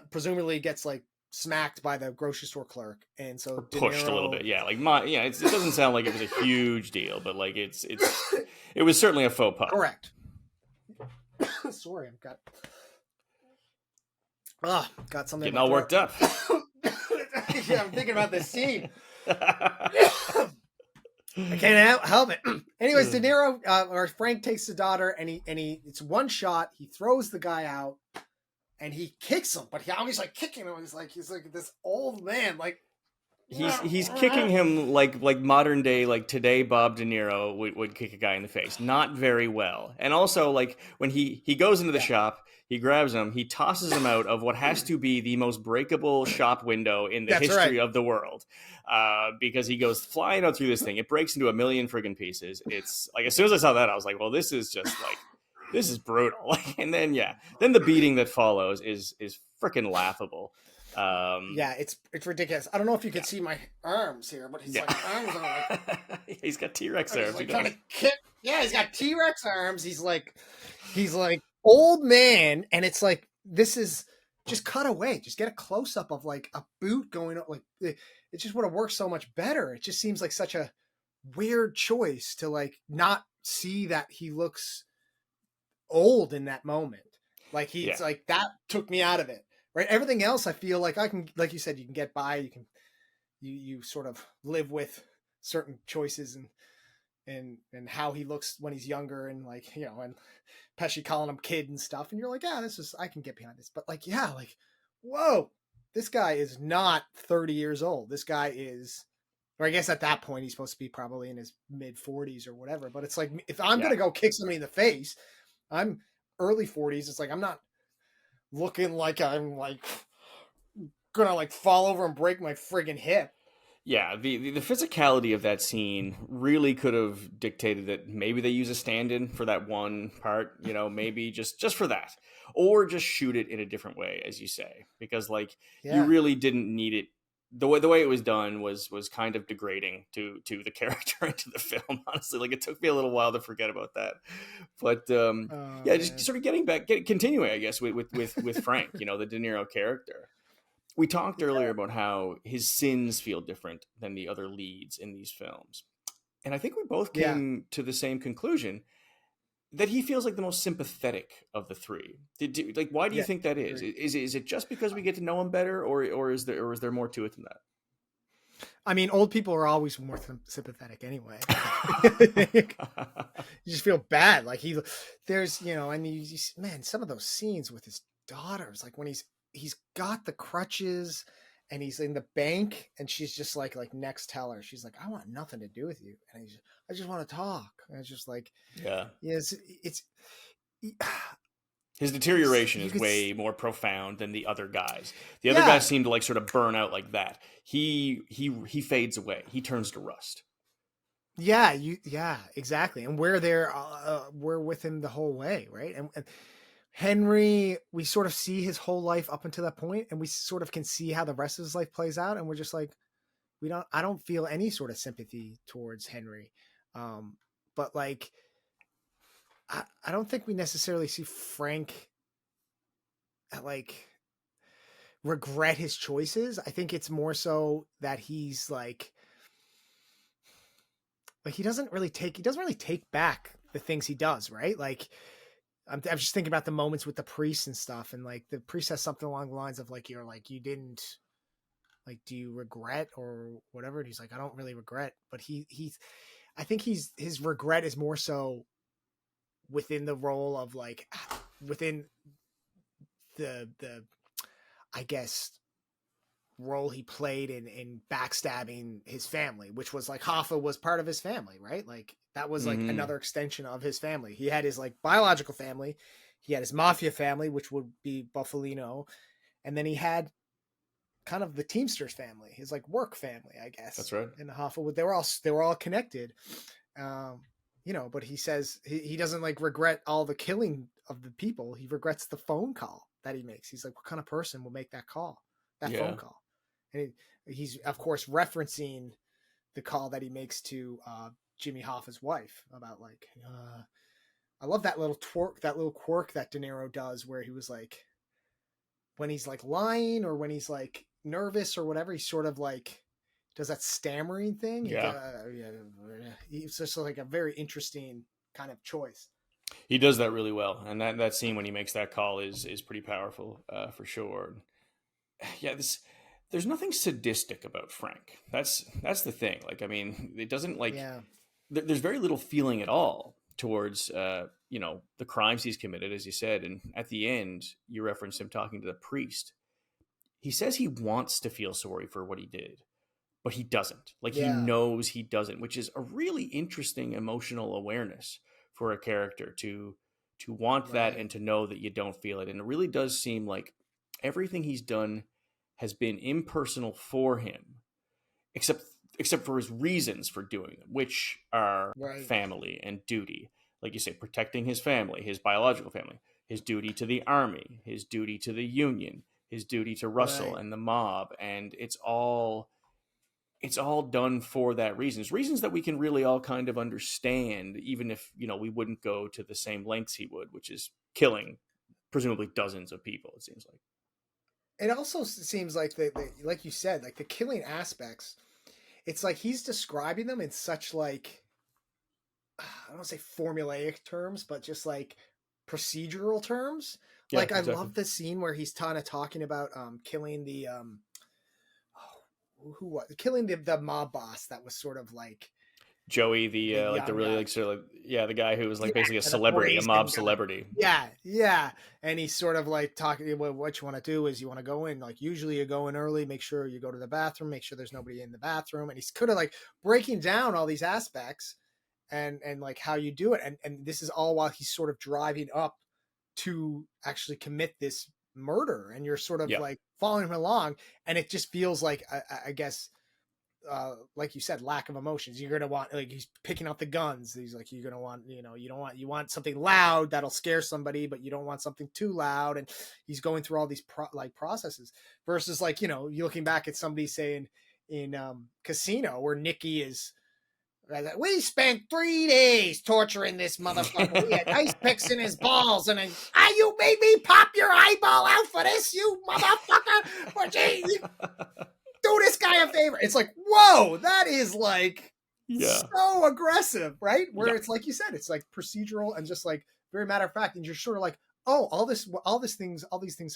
presumably gets like smacked by the grocery store clerk. And so pushed a little bit. Yeah. Like it doesn't sound like it was a huge deal, but like it was certainly a faux pas. Correct. Sorry, I've got something. Getting all worked up. Yeah, I'm thinking about this scene. I can't help it. Anyways, De Niro or Frank takes the daughter and he it's one shot. He throws the guy out and he kicks him, but he always like kicking him. He's like this old man. Like he's kicking him like modern day, like today Bob De Niro would kick a guy in the face. Not very well. And also like when he goes into the shop, he grabs him, he tosses him out of what has to be the most breakable shop window in the history of the world. Because he goes flying out through this thing. It breaks into a million friggin' pieces. It's like, as soon as I saw that, I was like, well, this is just like, this is brutal. And then the beating that follows is freaking laughable. It's ridiculous. I don't know if you can see my arms here, but his arms are like he's got T-Rex arms. Like trying to kick. Yeah, he's got T-Rex arms. He's like old man, and it's like, this is just cut away. Just get a close up of like a boot going up. Like it just would have worked so much better. It just seems like such a weird choice to like not see that he looks old in that moment. Like he's like, that took me out of it, right? Everything else I feel like I can, like you said, you can get by, you sort of live with certain choices and how he looks when he's younger, and like, you know, and Pesci calling him kid and stuff, and you're like, yeah, this is, I can get behind this. But like, yeah, like, whoa, this guy is not 30 years old. This guy is, or I guess at that point he's supposed to be probably in his mid 40s or whatever. But it's like, if I'm gonna go kick somebody in the face, I'm early 40s. It's like, I'm not looking like I'm like gonna like fall over and break my friggin' hip. Yeah, the physicality of that scene really could have dictated that maybe they use a stand-in for that one part, you know, maybe just for that, or just shoot it in a different way, as you say, because like you really didn't need it. The way it was done was kind of degrading to the character and to the film. Honestly, like it took me a little while to forget about that, but yeah, just sort of continuing, I guess, with Frank, you know, the De Niro character. We talked earlier about how his sins feel different than the other leads in these films. And I think we both came to the same conclusion that he feels like the most sympathetic of the three. Like, why do you think that is? Is it just because we get to know him better, or is there more to it than that? I mean, old people are always more sympathetic anyway. You just feel bad. Like there's, you know, and man, some of those scenes with his daughters, like when he's got the crutches and he's in the bank and she's just like next teller. She's like, I want nothing to do with you. And I just want to talk. And it's just like, it's his deterioration is way more profound than the other guys. The other guys seem to like sort of burn out like that. He fades away. He turns to rust. Yeah, exactly. And we're there, we're with him the whole way, right? And Henry, we sort of see his whole life up until that point, and we sort of can see how the rest of his life plays out, and we're just like, I don't feel any sort of sympathy towards Henry. But like, I don't think we necessarily see Frank like regret his choices. I think it's more so that he's like he doesn't really take back the things he does, right? Like, I'm just thinking about the moments with the priest and stuff, and like the priest has something along the lines of like, you're like, you didn't, like, do you regret or whatever? And he's like, I don't really regret, but I think his regret is more so within the role of like within the I guess role he played in backstabbing his family, which was like Hoffa was part of his family, right? Like that was like another extension of his family. He had his like biological family, he had his mafia family, which would be Buffalino, and then he had kind of the Teamsters family, his like work family, I guess. That's right. And Hoffa, they were all connected. You know, but he says he doesn't like regret all the killing of the people. He regrets the phone call that he makes. He's like, what kind of person will make that call, phone call? And he's of course referencing the call that he makes to Jimmy Hoffa's wife about like, I love that little quirk that De Niro does where he was like, when he's like lying or when he's like nervous or whatever, he sort of like does that stammering thing. It's just like a very interesting kind of choice. He does that really well, and that scene when he makes that call is pretty powerful for sure. Yeah, there's nothing sadistic about Frank. That's the thing. Like, I mean, it doesn't like there's very little feeling at all towards you know, the crimes he's committed, as you said. And at the end, you referenced him talking to the priest. He says he wants to feel sorry for what he did, but he doesn't. Like, he knows he doesn't, which is a really interesting emotional awareness for a character to want that and to know that you don't feel it. And it really does seem like everything he's done has been impersonal for him, except for his reasons for doing them, which are family and duty. Like you say, protecting his family, his biological family, his duty to the army, his duty to the Union, his duty to Russell and the mob. And it's all done for that reasons that we can really all kind of understand, even if, you know, we wouldn't go to the same lengths he would, which is killing presumably dozens of people, it seems like. It also seems like like you said, like the killing aspects, it's like he's describing them in such like, I don't want to say formulaic terms, but just like procedural terms. Yeah, Like I exactly. love the scene where he's kind of talking about killing the who was killing the mob boss that was sort of like Joey, the the like the young really guy. like sort of like, yeah, the guy who was like Yeah, basically a and the celebrity, a mob brazen guy. celebrity. Yeah, yeah. And he's sort of like talking, well, what you want to do is you want to go in, like usually you go in early, make sure you go to the bathroom, make sure there's nobody in the bathroom. And he's kind of like breaking down all these aspects and like how you do it. And this is all while he's sort of driving up to actually commit this murder. And you're sort of Yeah, like following him along. And it just feels like, I guess, like you said, lack of emotions. You're gonna want, like, he's picking out the guns. He's like, you're gonna want, you want something loud that'll scare somebody, but you don't want something too loud. And he's going through all these processes versus like, you looking back at somebody saying in Casino where Nicky is. We spent 3 days torturing this motherfucker. We had ice picks in his balls, and then you made me pop your eyeball out for this, you motherfucker. Do this guy a favor. It's like, whoa, that is like yeah, so aggressive, right? Where yeah. it's like you said, it's like procedural and just like very matter of fact, and you're sort of like, oh, all these things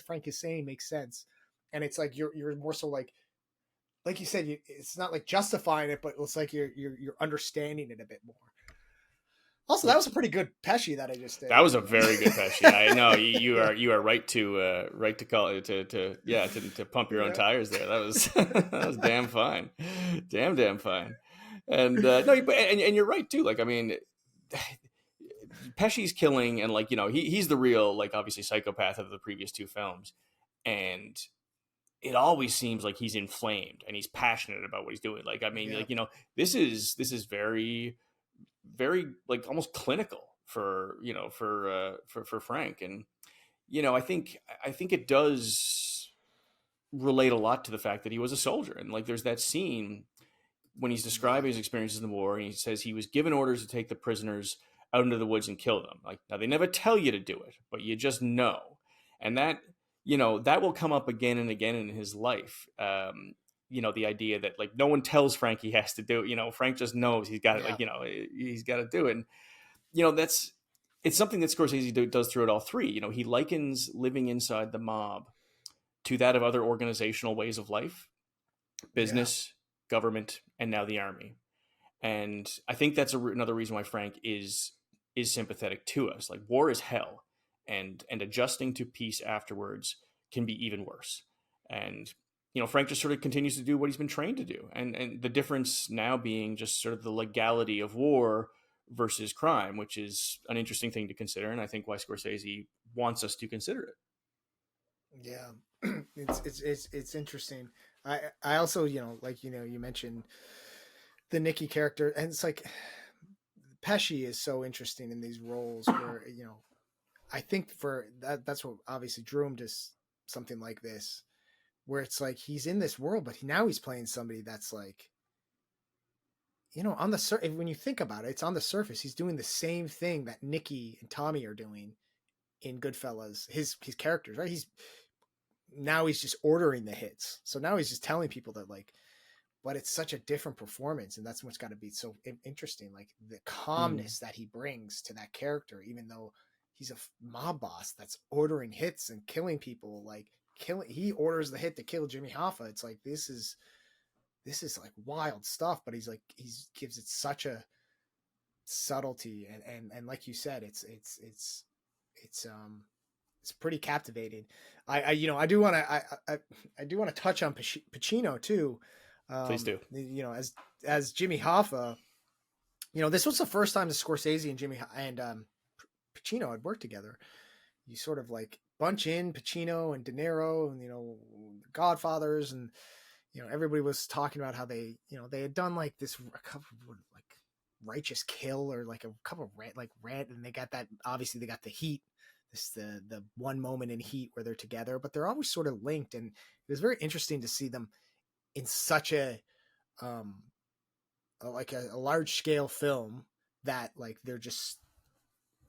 Frank is saying makes sense, and it's like you're more so like you said, it's not like justifying it, but it's like you're understanding it a bit more. Also, that was a pretty good Pesci that I just did. That was a very good Pesci. I know you are right to call it to pump your own tires there. That was that was damn fine, damn fine. And no, and you're right too. Like I mean, Pesci's killing, and like he's the real like obviously psychopath of the previous two films, and it always seems like he's inflamed and he's passionate about what he's doing. Like I mean, Yeah. like this is very like almost clinical for for Frank. And I think it does relate a lot to the fact that he was a soldier. And like there's that scene when he's describing his experiences in the war, and he says he was given orders to take the prisoners out into the woods and kill them. Like now they never tell you to do it, but you just know. And that that will come up again and again in his life. The idea that like no one tells Frank he has to do it. Frank just knows he's got it. Yeah. Like he's got to do it. And that's it's something that Scorsese does throughout all three. He likens living inside the mob to that of other organizational ways of life: business, government, and now the army. And I think that's another reason why Frank is sympathetic to us. Like war is hell, and adjusting to peace afterwards can be even worse. And Frank just sort of continues to do what he's been trained to do, and the difference now being just sort of the legality of war versus crime, which is an interesting thing to consider, and I think why Scorsese wants us to consider it. Yeah, it's interesting. I also like you mentioned the Nicky character, and it's like Pesci is so interesting in these roles where I think for that's what obviously drew him to something like this, where it's like he's in this world, but now he's playing somebody that's like, on the when you think about it, it's on the surface. He's doing the same thing that Nicky and Tommy are doing in Goodfellas. His characters, right? He's just ordering the hits. So now he's just telling people that like, but it's such a different performance, and that's what's got to be so interesting. Like the calmness that he brings to that character, even though he's a mob boss that's ordering hits and killing people. Like he orders the hit to kill Jimmy Hoffa. It's like this is like wild stuff, but he gives it such a subtlety, and like you said, it's pretty captivating. I do want to touch on Pacino too. Please do. As Jimmy Hoffa, this was the first time that Scorsese and Pacino had worked together. You sort of like bunch in Pacino and De Niro and the Godfathers, and everybody was talking about how they had done like this a couple of like Righteous Kill or like a couple of Rant, and they got that, obviously they got the Heat. This the one moment in Heat where they're together, but they're always sort of linked, and it was very interesting to see them in such a large scale film that like they're just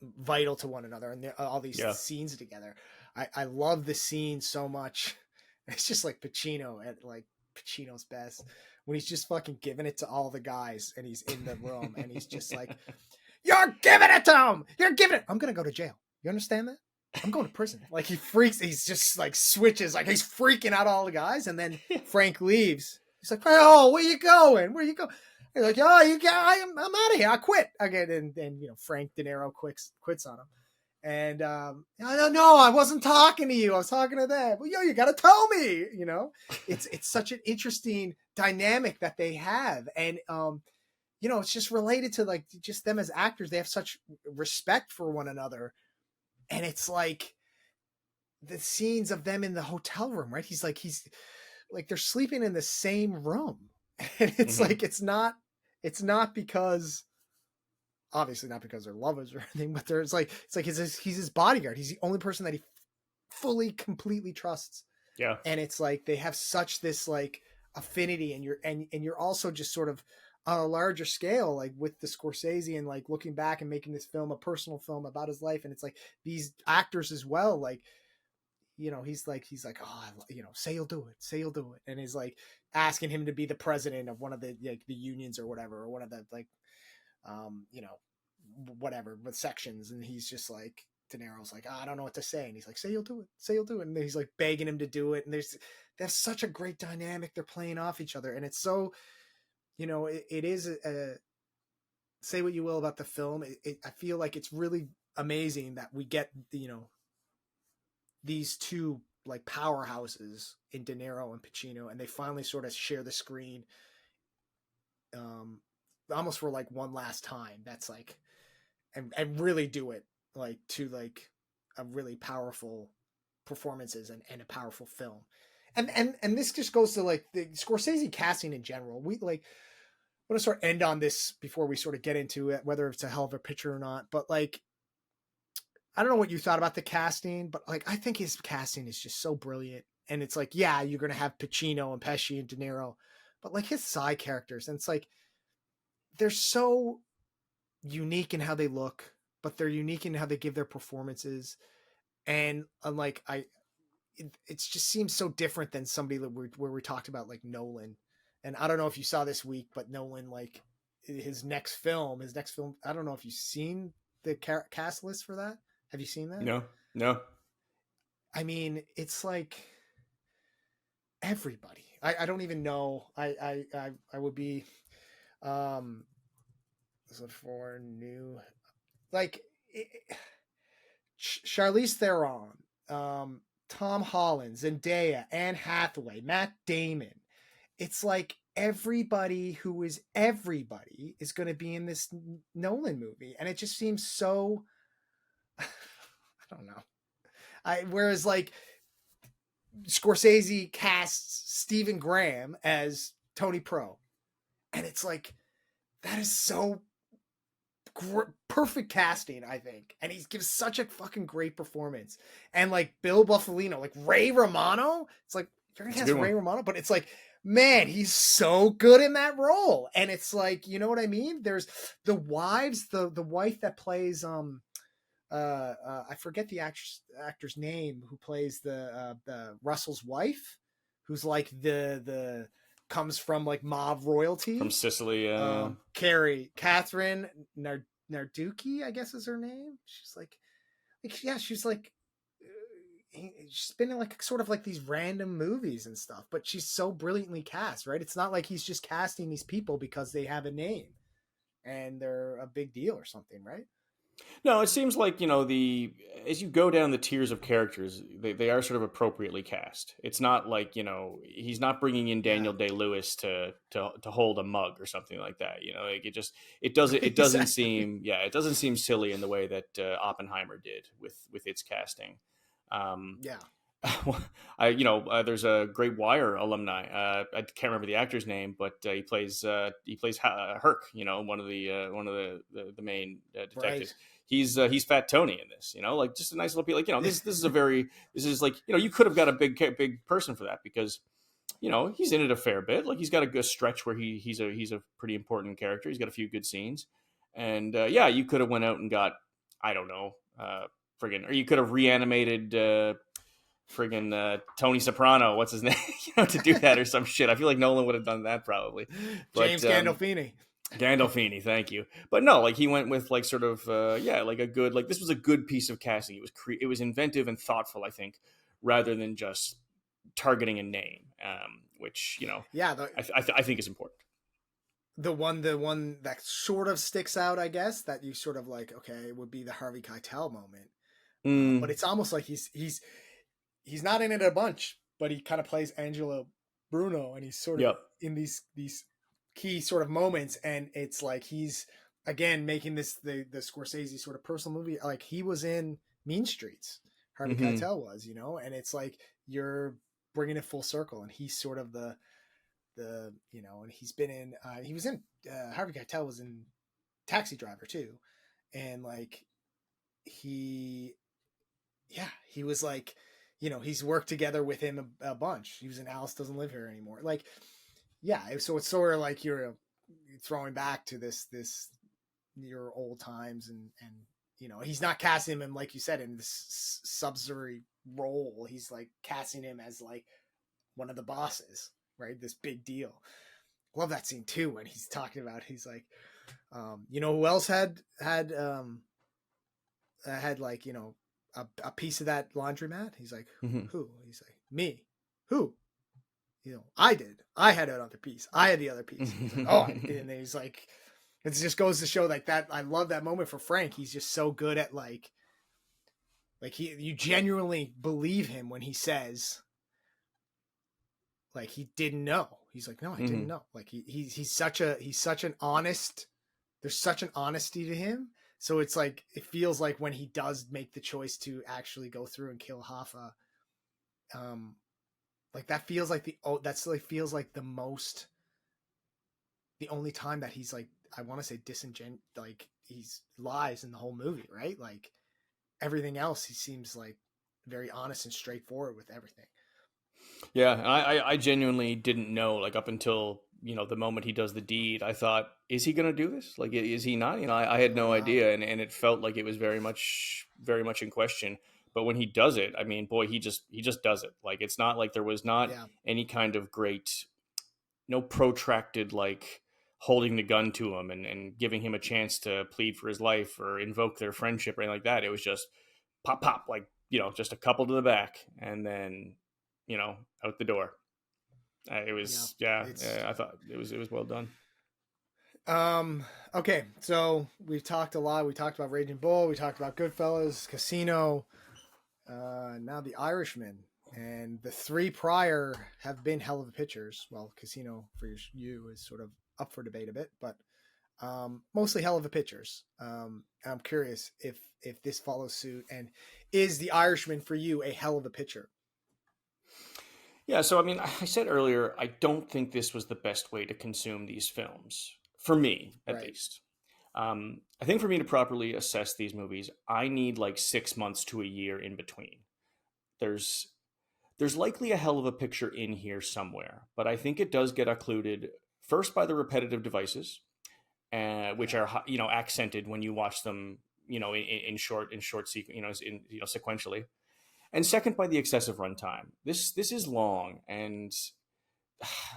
vital to one another, and all these scenes together. I love the scene so much. It's just like Pacino at like Pacino's best when he's just fucking giving it to all the guys and he's in the room and he's just like, "You're giving it to him. You're giving it. I'm gonna go to jail. You understand that? I'm going to prison." Like he freaks. He's just like switches. Like he's freaking out all the guys. And then Frank leaves. He's like, "Oh, where you going? Where you go?" He's like, "Oh, I'm out of here. I quit." Again, and Frank De Niro quits on him. And no, I wasn't talking to you. I was talking to them. Well, you got to tell me. It's such an interesting dynamic that they have, and it's just related to like just them as actors. They have such respect for one another, and it's like the scenes of them in the hotel room, right? He's like they're sleeping in the same room, and it's like it's not because. Obviously not because they're lovers or anything, but it's like he's his bodyguard. He's the only person that he fully, completely trusts. Yeah. And it's like they have such this like affinity, and you're also just sort of on a larger scale, like with the Scorsese and like looking back and making this film a personal film about his life. And it's like these actors as well, like, he's like, "Oh, say you'll do it. And he's like asking him to be the president of one of the like the unions or whatever, or one of the like, whatever with sections, and he's just like, De Niro's like, "I don't know what to say," and he's like, say you'll do it, and he's like begging him to do it, and there's such a great dynamic. They're playing off each other, and it's so, it is say what you will about the film, I feel like it's really amazing that we get these two like powerhouses in De Niro and Pacino, and they finally sort of share the screen almost for like one last time. That's like, and really do it like to like a really powerful performances and a powerful film. And this just goes to like the Scorsese casting in general. We like want to sort of end on this before we sort of get into it, whether it's a hell of a picture or not. But like, I don't know what you thought about the casting, but like, I think his casting is just so brilliant. And it's like, yeah, you're going to have Pacino and Pesci and De Niro, but like his side characters, and it's like, they're so unique in how they look, but they're unique in how they give their performances. And unlike it just seems so different than somebody where we talked about like Nolan. And I don't know if you saw this week, but Nolan, like his next film, I don't know if you've seen the cast list for that. Have you seen that? No. I mean, it's like everybody. I don't even know. I would be, so for new, like Charlize Theron, Tom Holland, Zendaya, Anne Hathaway, Matt Damon. It's like everybody who is everybody is going to be in this Nolan movie, and it just seems so. I don't know. Whereas like Scorsese casts Stephen Graham as Tony Pro, and it's like that is so perfect casting, I think, and he gives such a fucking great performance. And like Bill Buffalino, like Ray Romano, it's like you're gonna cast Ray Romano, but it's like, man, he's so good in that role. And it's like, you know what I mean? There's the wives, the wife that plays I forget the actor's name who plays the Russell's wife, who's like the comes from like mob royalty from Sicily. Catherine Narducci, I guess is her name. She's like yeah, she's like she's been in like sort of like these random movies and stuff, but she's so brilliantly cast, right? It's not like he's just casting these people because they have a name and they're a big deal or something, right? No, it seems like, as you go down the tiers of characters, they are sort of appropriately cast. It's not like, he's not bringing in Daniel Day-Lewis to hold a mug or something like that. Like it doesn't Exactly. seem, it doesn't seem silly in the way that Oppenheimer did with its casting. There's a Great Wire alumni. I can't remember the actor's name, but he plays Herc. One of the main detectives. Right. He's Fat Tony in this. Like just a nice little like this is like you could have got a big person for that because he's in it a fair bit. Like he's got a good stretch where he's a pretty important character. He's got a few good scenes, and you could have went out and got I don't know or you could have reanimated. friggin' Tony Soprano, what's his name, to do that or some shit. I feel like Nolan would have done that probably. But, James Gandolfini. Gandolfini, thank you. But no, like he went with like sort of like a good, like this was a good piece of casting. It was inventive and thoughtful, I think, rather than just targeting a name, which Yeah, I think is important. The one that sort of sticks out, I guess, that you sort of like, okay, would be the Harvey Keitel moment. But it's almost like he's not in it a bunch, but he kind of plays Angelo Bruno, and he's sort of in these key sort of moments, and it's like he's again making this the Scorsese sort of personal movie. Like he was in Mean Streets, Harvey Keitel was, and it's like you're bringing it full circle, and he's sort of the and he's been in he was in Harvey Keitel was in Taxi Driver too, and like he was like, he's worked together with him a bunch. He was in Alice Doesn't Live Here Anymore. Like, yeah. So it's sort of like you're throwing back to this your old times, and he's not casting him, like you said, in this subsidiary role. He's like casting him as like one of the bosses, right? This big deal. Love that scene too, when he's talking about, he's like, who else had like, a piece of that laundromat? He's like, who? He's like, me. Who? I did. I had another piece. I had the other piece. He's like, oh, and then he's like, it just goes to show like that. I love that moment for Frank. He's just so good at like you genuinely believe him when he says like he didn't know. He's like, no, I didn't know. Like he's such an honest, there's such an honesty to him. So it's like, it feels like when he does make the choice to actually go through and kill Hoffa, like that feels like feels like the only time that he's like, I want to say like he's lies in the whole movie, right? Like everything else, he seems like very honest and straightforward with everything. Yeah, I genuinely didn't know, like up until the moment he does the deed. I thought, is he going to do this? Like, is he not? I had no idea, and it felt like it was very much in question. But when he does it, I mean, boy, he just does it. Like, it's not like there was not any kind of great, no protracted like holding the gun to him and giving him a chance to plead for his life or invoke their friendship or anything like that. It was just pop, pop, like just a couple to the back, and then out the door. It was I thought it was well done. Okay, so we've talked a lot. We talked about Raging Bull. We talked about Goodfellas, Casino. Now The Irishman, and the three prior have been hell of a pictures. Well, Casino for you is sort of up for debate a bit, but mostly hell of a pictures. I'm curious if this follows suit, and is The Irishman for you a hell of a picture? Yeah, so I mean, I said earlier, I don't think this was the best way to consume these films, for me at least. I think for me to properly assess these movies, I need like 6 months to a year in between. There's likely a hell of a picture in here somewhere, but I think it does get occluded first by the repetitive devices, which are accented when you watch them, in short sequence, sequentially. And second, by the excessive runtime. This is long, and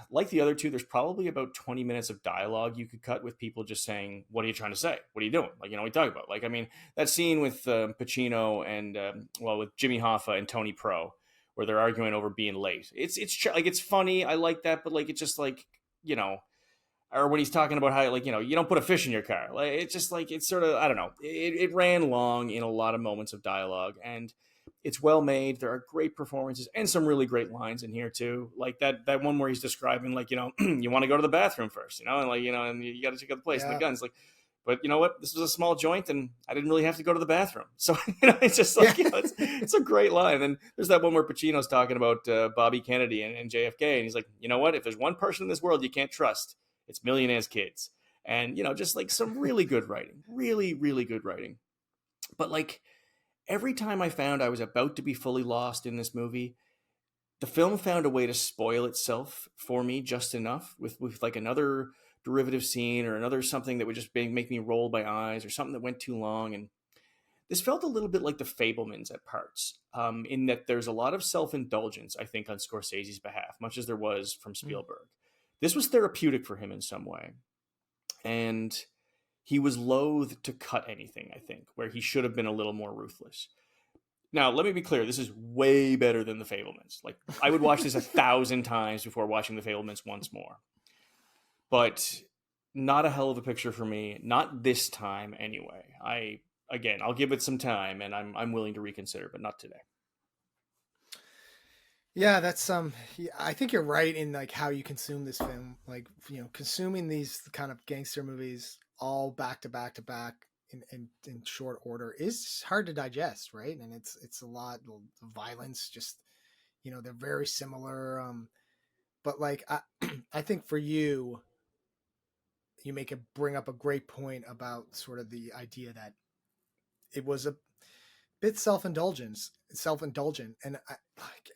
like the other two, there's probably about 20 minutes of dialogue you could cut with people just saying, "What are you trying to say? What are you doing?" Like, we talk about. Like, I mean, that scene with Pacino and with Jimmy Hoffa and Tony Pro, where they're arguing over being late. It's like, it's funny. I like that, but like, it's just like, or when he's talking about how, like, you don't put a fish in your car. Like, it's just like, it's sort of, I don't know. It ran long in a lot of moments of dialogue, and it's well made. There are great performances and some really great lines in here too. Like that one where he's describing, like, you want to go to the bathroom first, and like, and you got to check out the place and the guns. Like, but you know what? This was a small joint, and I didn't really have to go to the bathroom. So it's just like, it's a great line. And there's that one where Pacino's talking about Bobby Kennedy and JFK, and he's like, you know what? If there's one person in this world you can't trust, it's millionaires' kids. And just like some really good writing, really, really good writing. But like, every time I found I was about to be fully lost in this movie, the film found a way to spoil itself for me just enough with like another derivative scene or another something that would just make me roll my eyes, or something that went too long. And This felt a little bit like The Fabelmans at parts, in that there's a lot of self-indulgence, I think, on Scorsese's behalf, much as there was from Spielberg. This was therapeutic for him in some way. And he was loath to cut anything, I think, where he should have been a little more ruthless. Now, let me be clear. This is way better than The Fabelmans. Like, I would watch this 1,000 times before watching The Fabelmans once more. But not a hell of a picture for me. Not this time, anyway. I'll give it some time, and I'm willing to reconsider, but not today. Yeah, that's I think you're right in like how you consume this film. Like, you know, consuming these kind of gangster movies all back to back to back in short order is hard to digest, right? And it's a lot of violence. Just, you know, they're very similar. But like I think for you bring up a great point about sort of the idea that it was a bit self-indulgent, and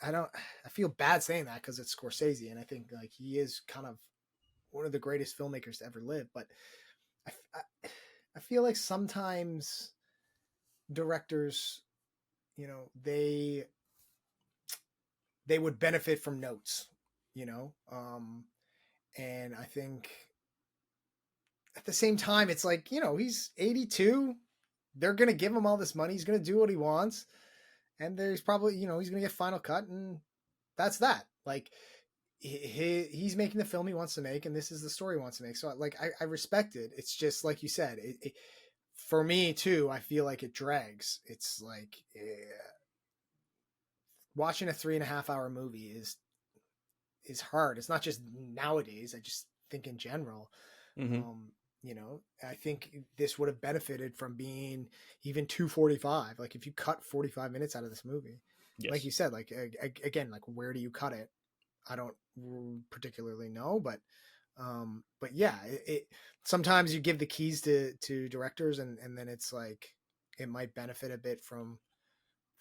I feel bad saying that because it's Scorsese, and I think like he is kind of one of the greatest filmmakers to ever live. But I feel like sometimes directors, you know, they would benefit from notes, you know, and I think at the same time, it's like, you know, he's 82. They're going to give him all this money. He's going to do what he wants. And there's probably, you know, he's going to get final cut, and that's that. Like, he's making the film he wants to make, and this is the story he wants to make. So like, I respect it. It's just like you said, for me too, I feel like it drags. It's like watching a 3.5 hour movie is hard. It's not just nowadays. I just think in general, you know, I think this would have benefited from being even 2:45. Like if you cut 45 minutes out of this movie, like you said, like again, like where do you cut it? I don't particularly know, but yeah, it sometimes you give the keys to directors, and then it's like it might benefit a bit from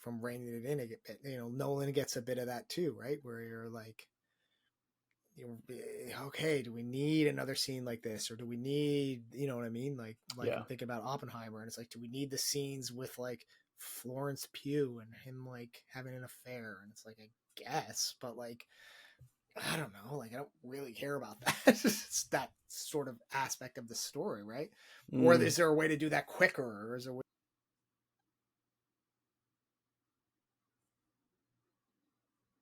reining it in a bit. You know, Nolan gets a bit of that too, right? Where you're like, okay, do we need another scene like this, or do we need, you know what I mean? Like I'm thinking about Oppenheimer, and it's like, do we need the scenes with like Florence Pugh and him like having an affair? And it's like, I guess, but like, I don't know, like I don't really care about that. It's that sort of aspect of the story, right? Or is there a way to do that quicker, or is there a way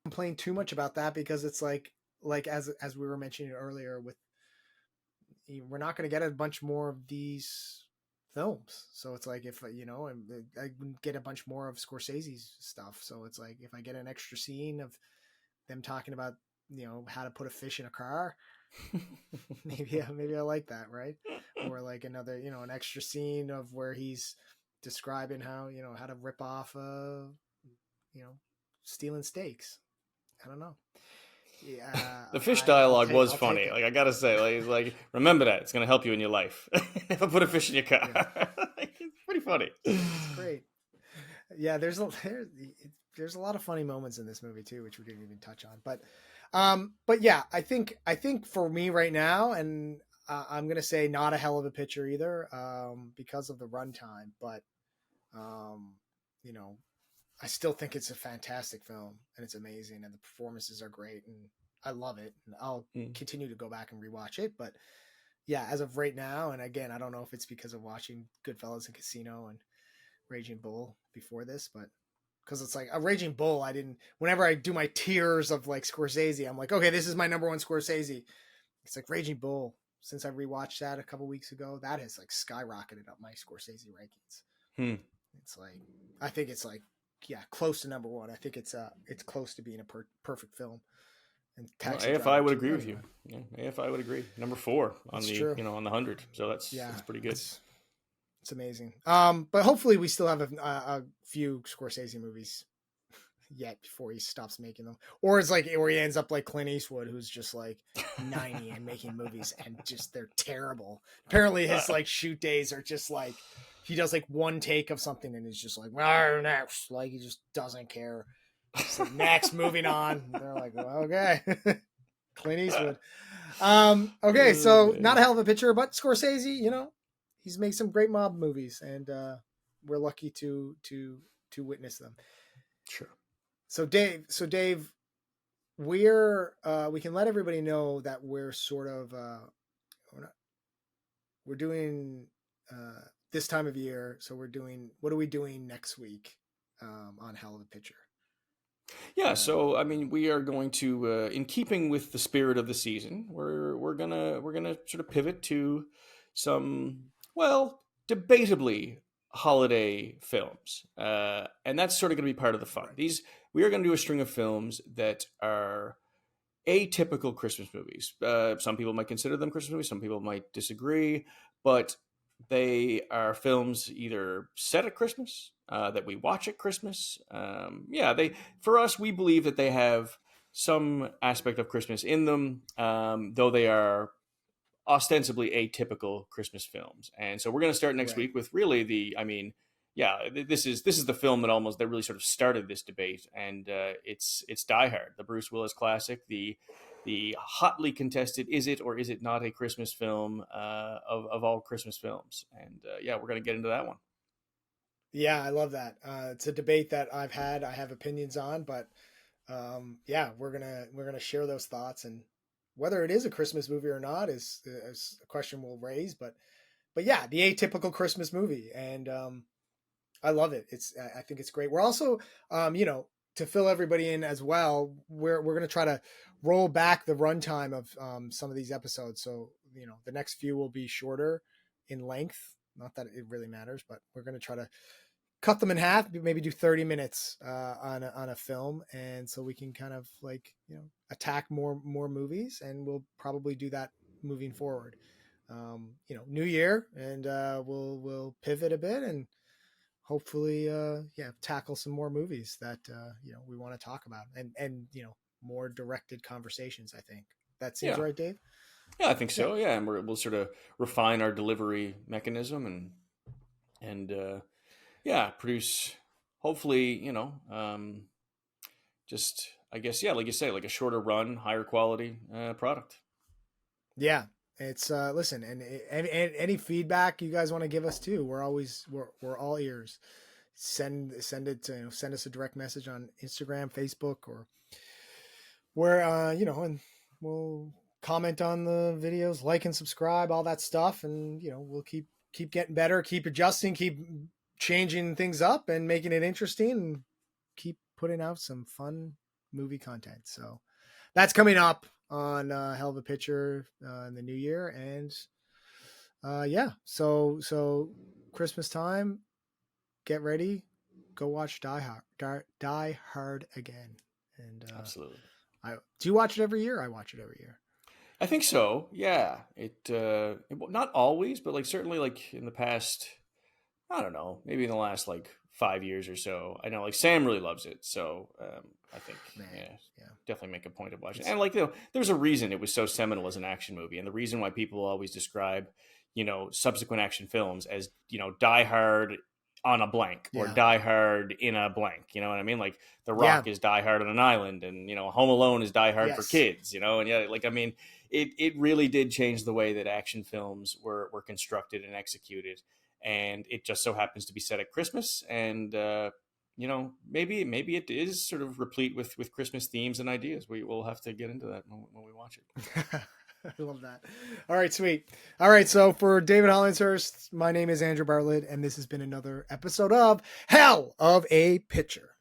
complain too much about that? Because it's like as we were mentioning earlier, with we're not going to get a bunch more of these films. So it's like, if you know, I get a bunch more of Scorsese's stuff. So it's like, if I get an extra scene of them talking about, you know, how to put a fish in a car, maybe I like that, right? Or like another, you know, an extra scene of where he's describing how, you know, how to rip off you know, stealing steaks. I don't know. Yeah, the fish dialogue was funny. Like I gotta say, like he's like, remember that, it's gonna help you in your life. If I put a fish in your car, like, it's pretty funny. It's great. Yeah, there's a lot of funny moments in this movie too, which we didn't even touch on. But yeah, I think for me right now, and I'm gonna say not a hell of a picture either, because of the runtime. But you know, I still think it's a fantastic film, and it's amazing, and the performances are great, and I love it. And I'll continue to go back and rewatch it. But yeah, as of right now, and again, I don't know if it's because of watching Goodfellas and Casino and Raging Bull before this, but because it's like a Raging Bull, whenever I do my tiers of like Scorsese, I'm like, okay, this is my number one Scorsese. It's like Raging Bull. Since I rewatched that a couple weeks ago, that has like skyrocketed up my Scorsese rankings. It's like, I think it's like, yeah, close to number one. I think it's close to being a perfect film. And AFI would agree with you. Yeah, AFI would agree. Number 4 on that's the true. You know, on the 100. So that's pretty good. It's amazing. But hopefully we still have a few Scorsese movies yet before he stops making them, or it's like, or he ends up like Clint Eastwood, who's just like 90 and making movies, and just they're terrible. Apparently his like shoot days are just like, he does like one take of something and he's just like, next, like he just doesn't care. Just like, next, moving on. And they're like, well, okay. Clint Eastwood. Okay, so not a hell of a picture, but Scorsese, you know, he's made some great mob movies, and we're lucky to witness them. Sure. So Dave, we can let everybody know that we're sort of we're doing this time of year. So what are we doing next week on Hell of a Picture? Yeah, so I mean, we are going to, in keeping with the spirit of the season, we're gonna sort of pivot to some, well, debatably holiday films, and that's sort of going to be part of the fun. Right. We are going to do a string of films that are atypical Christmas movies. Some people might consider them Christmas movies. Some people might disagree, but they are films either set at Christmas, that we watch at Christmas. For us, we believe that they have some aspect of Christmas in them, though they are ostensibly atypical Christmas films. And so we're going to start next week with really this is the film that really sort of started this debate, and it's Die Hard, the Bruce Willis classic, the hotly contested is it or is it not a Christmas film of all Christmas films, and we're going to get into that one. Yeah, I love that. It's a debate that I have opinions on, but we're gonna share those thoughts, and whether it is a Christmas movie or not is a question we'll raise. But yeah, the atypical Christmas movie, and I love it. I think it's great. We're also, to fill everybody in as well, we're going to try to roll back the runtime of some of these episodes. So, the next few will be shorter in length. Not that it really matters, but we're going to try to cut them in half, maybe do 30 minutes on a film. And so we can kind of attack more movies, and we'll probably do that moving forward. New year, and we'll pivot a bit and hopefully tackle some more movies that we want to talk about, and more directed conversations. I think that seems right, Dave. Yeah, I think so. Yeah, and we'll sort of refine our delivery mechanism and produce hopefully just, I guess, like you say, like a shorter run, higher quality product. Yeah. It's listen, and any feedback you guys want to give us too, we're all ears. Send us a direct message on Instagram, Facebook, or where and we'll comment on the videos, like and subscribe, all that stuff, and we'll keep getting better, keep adjusting, keep changing things up, and making it interesting, and keep putting out some fun movie content. So that's coming up on Hell of a Picture in the new year, and so Christmas time, get ready, go watch Die Hard again. And absolutely. Do you watch it every year? I watch it every year. I think so. Yeah, it not always, but certainly in the past, I don't know, maybe in the last 5 years or so. I know Sam really loves it, so I think definitely make a point of watching. And there's a reason it was so seminal as an action movie, and the reason why people always describe subsequent action films as Die Hard on a blank or Die Hard in a blank. You know what I mean? The Rock is Die Hard on an island, and Home Alone is Die Hard for kids. And it really did change the way that action films were constructed and executed. And it just so happens to be set at Christmas, and maybe it is sort of replete with Christmas themes and ideas. We will have to get into that when we watch it. I love that. All right, sweet. All right, so for David Hollinshurst, my name is Andrew Bartlett, and this has been another episode of Hell of a Picture.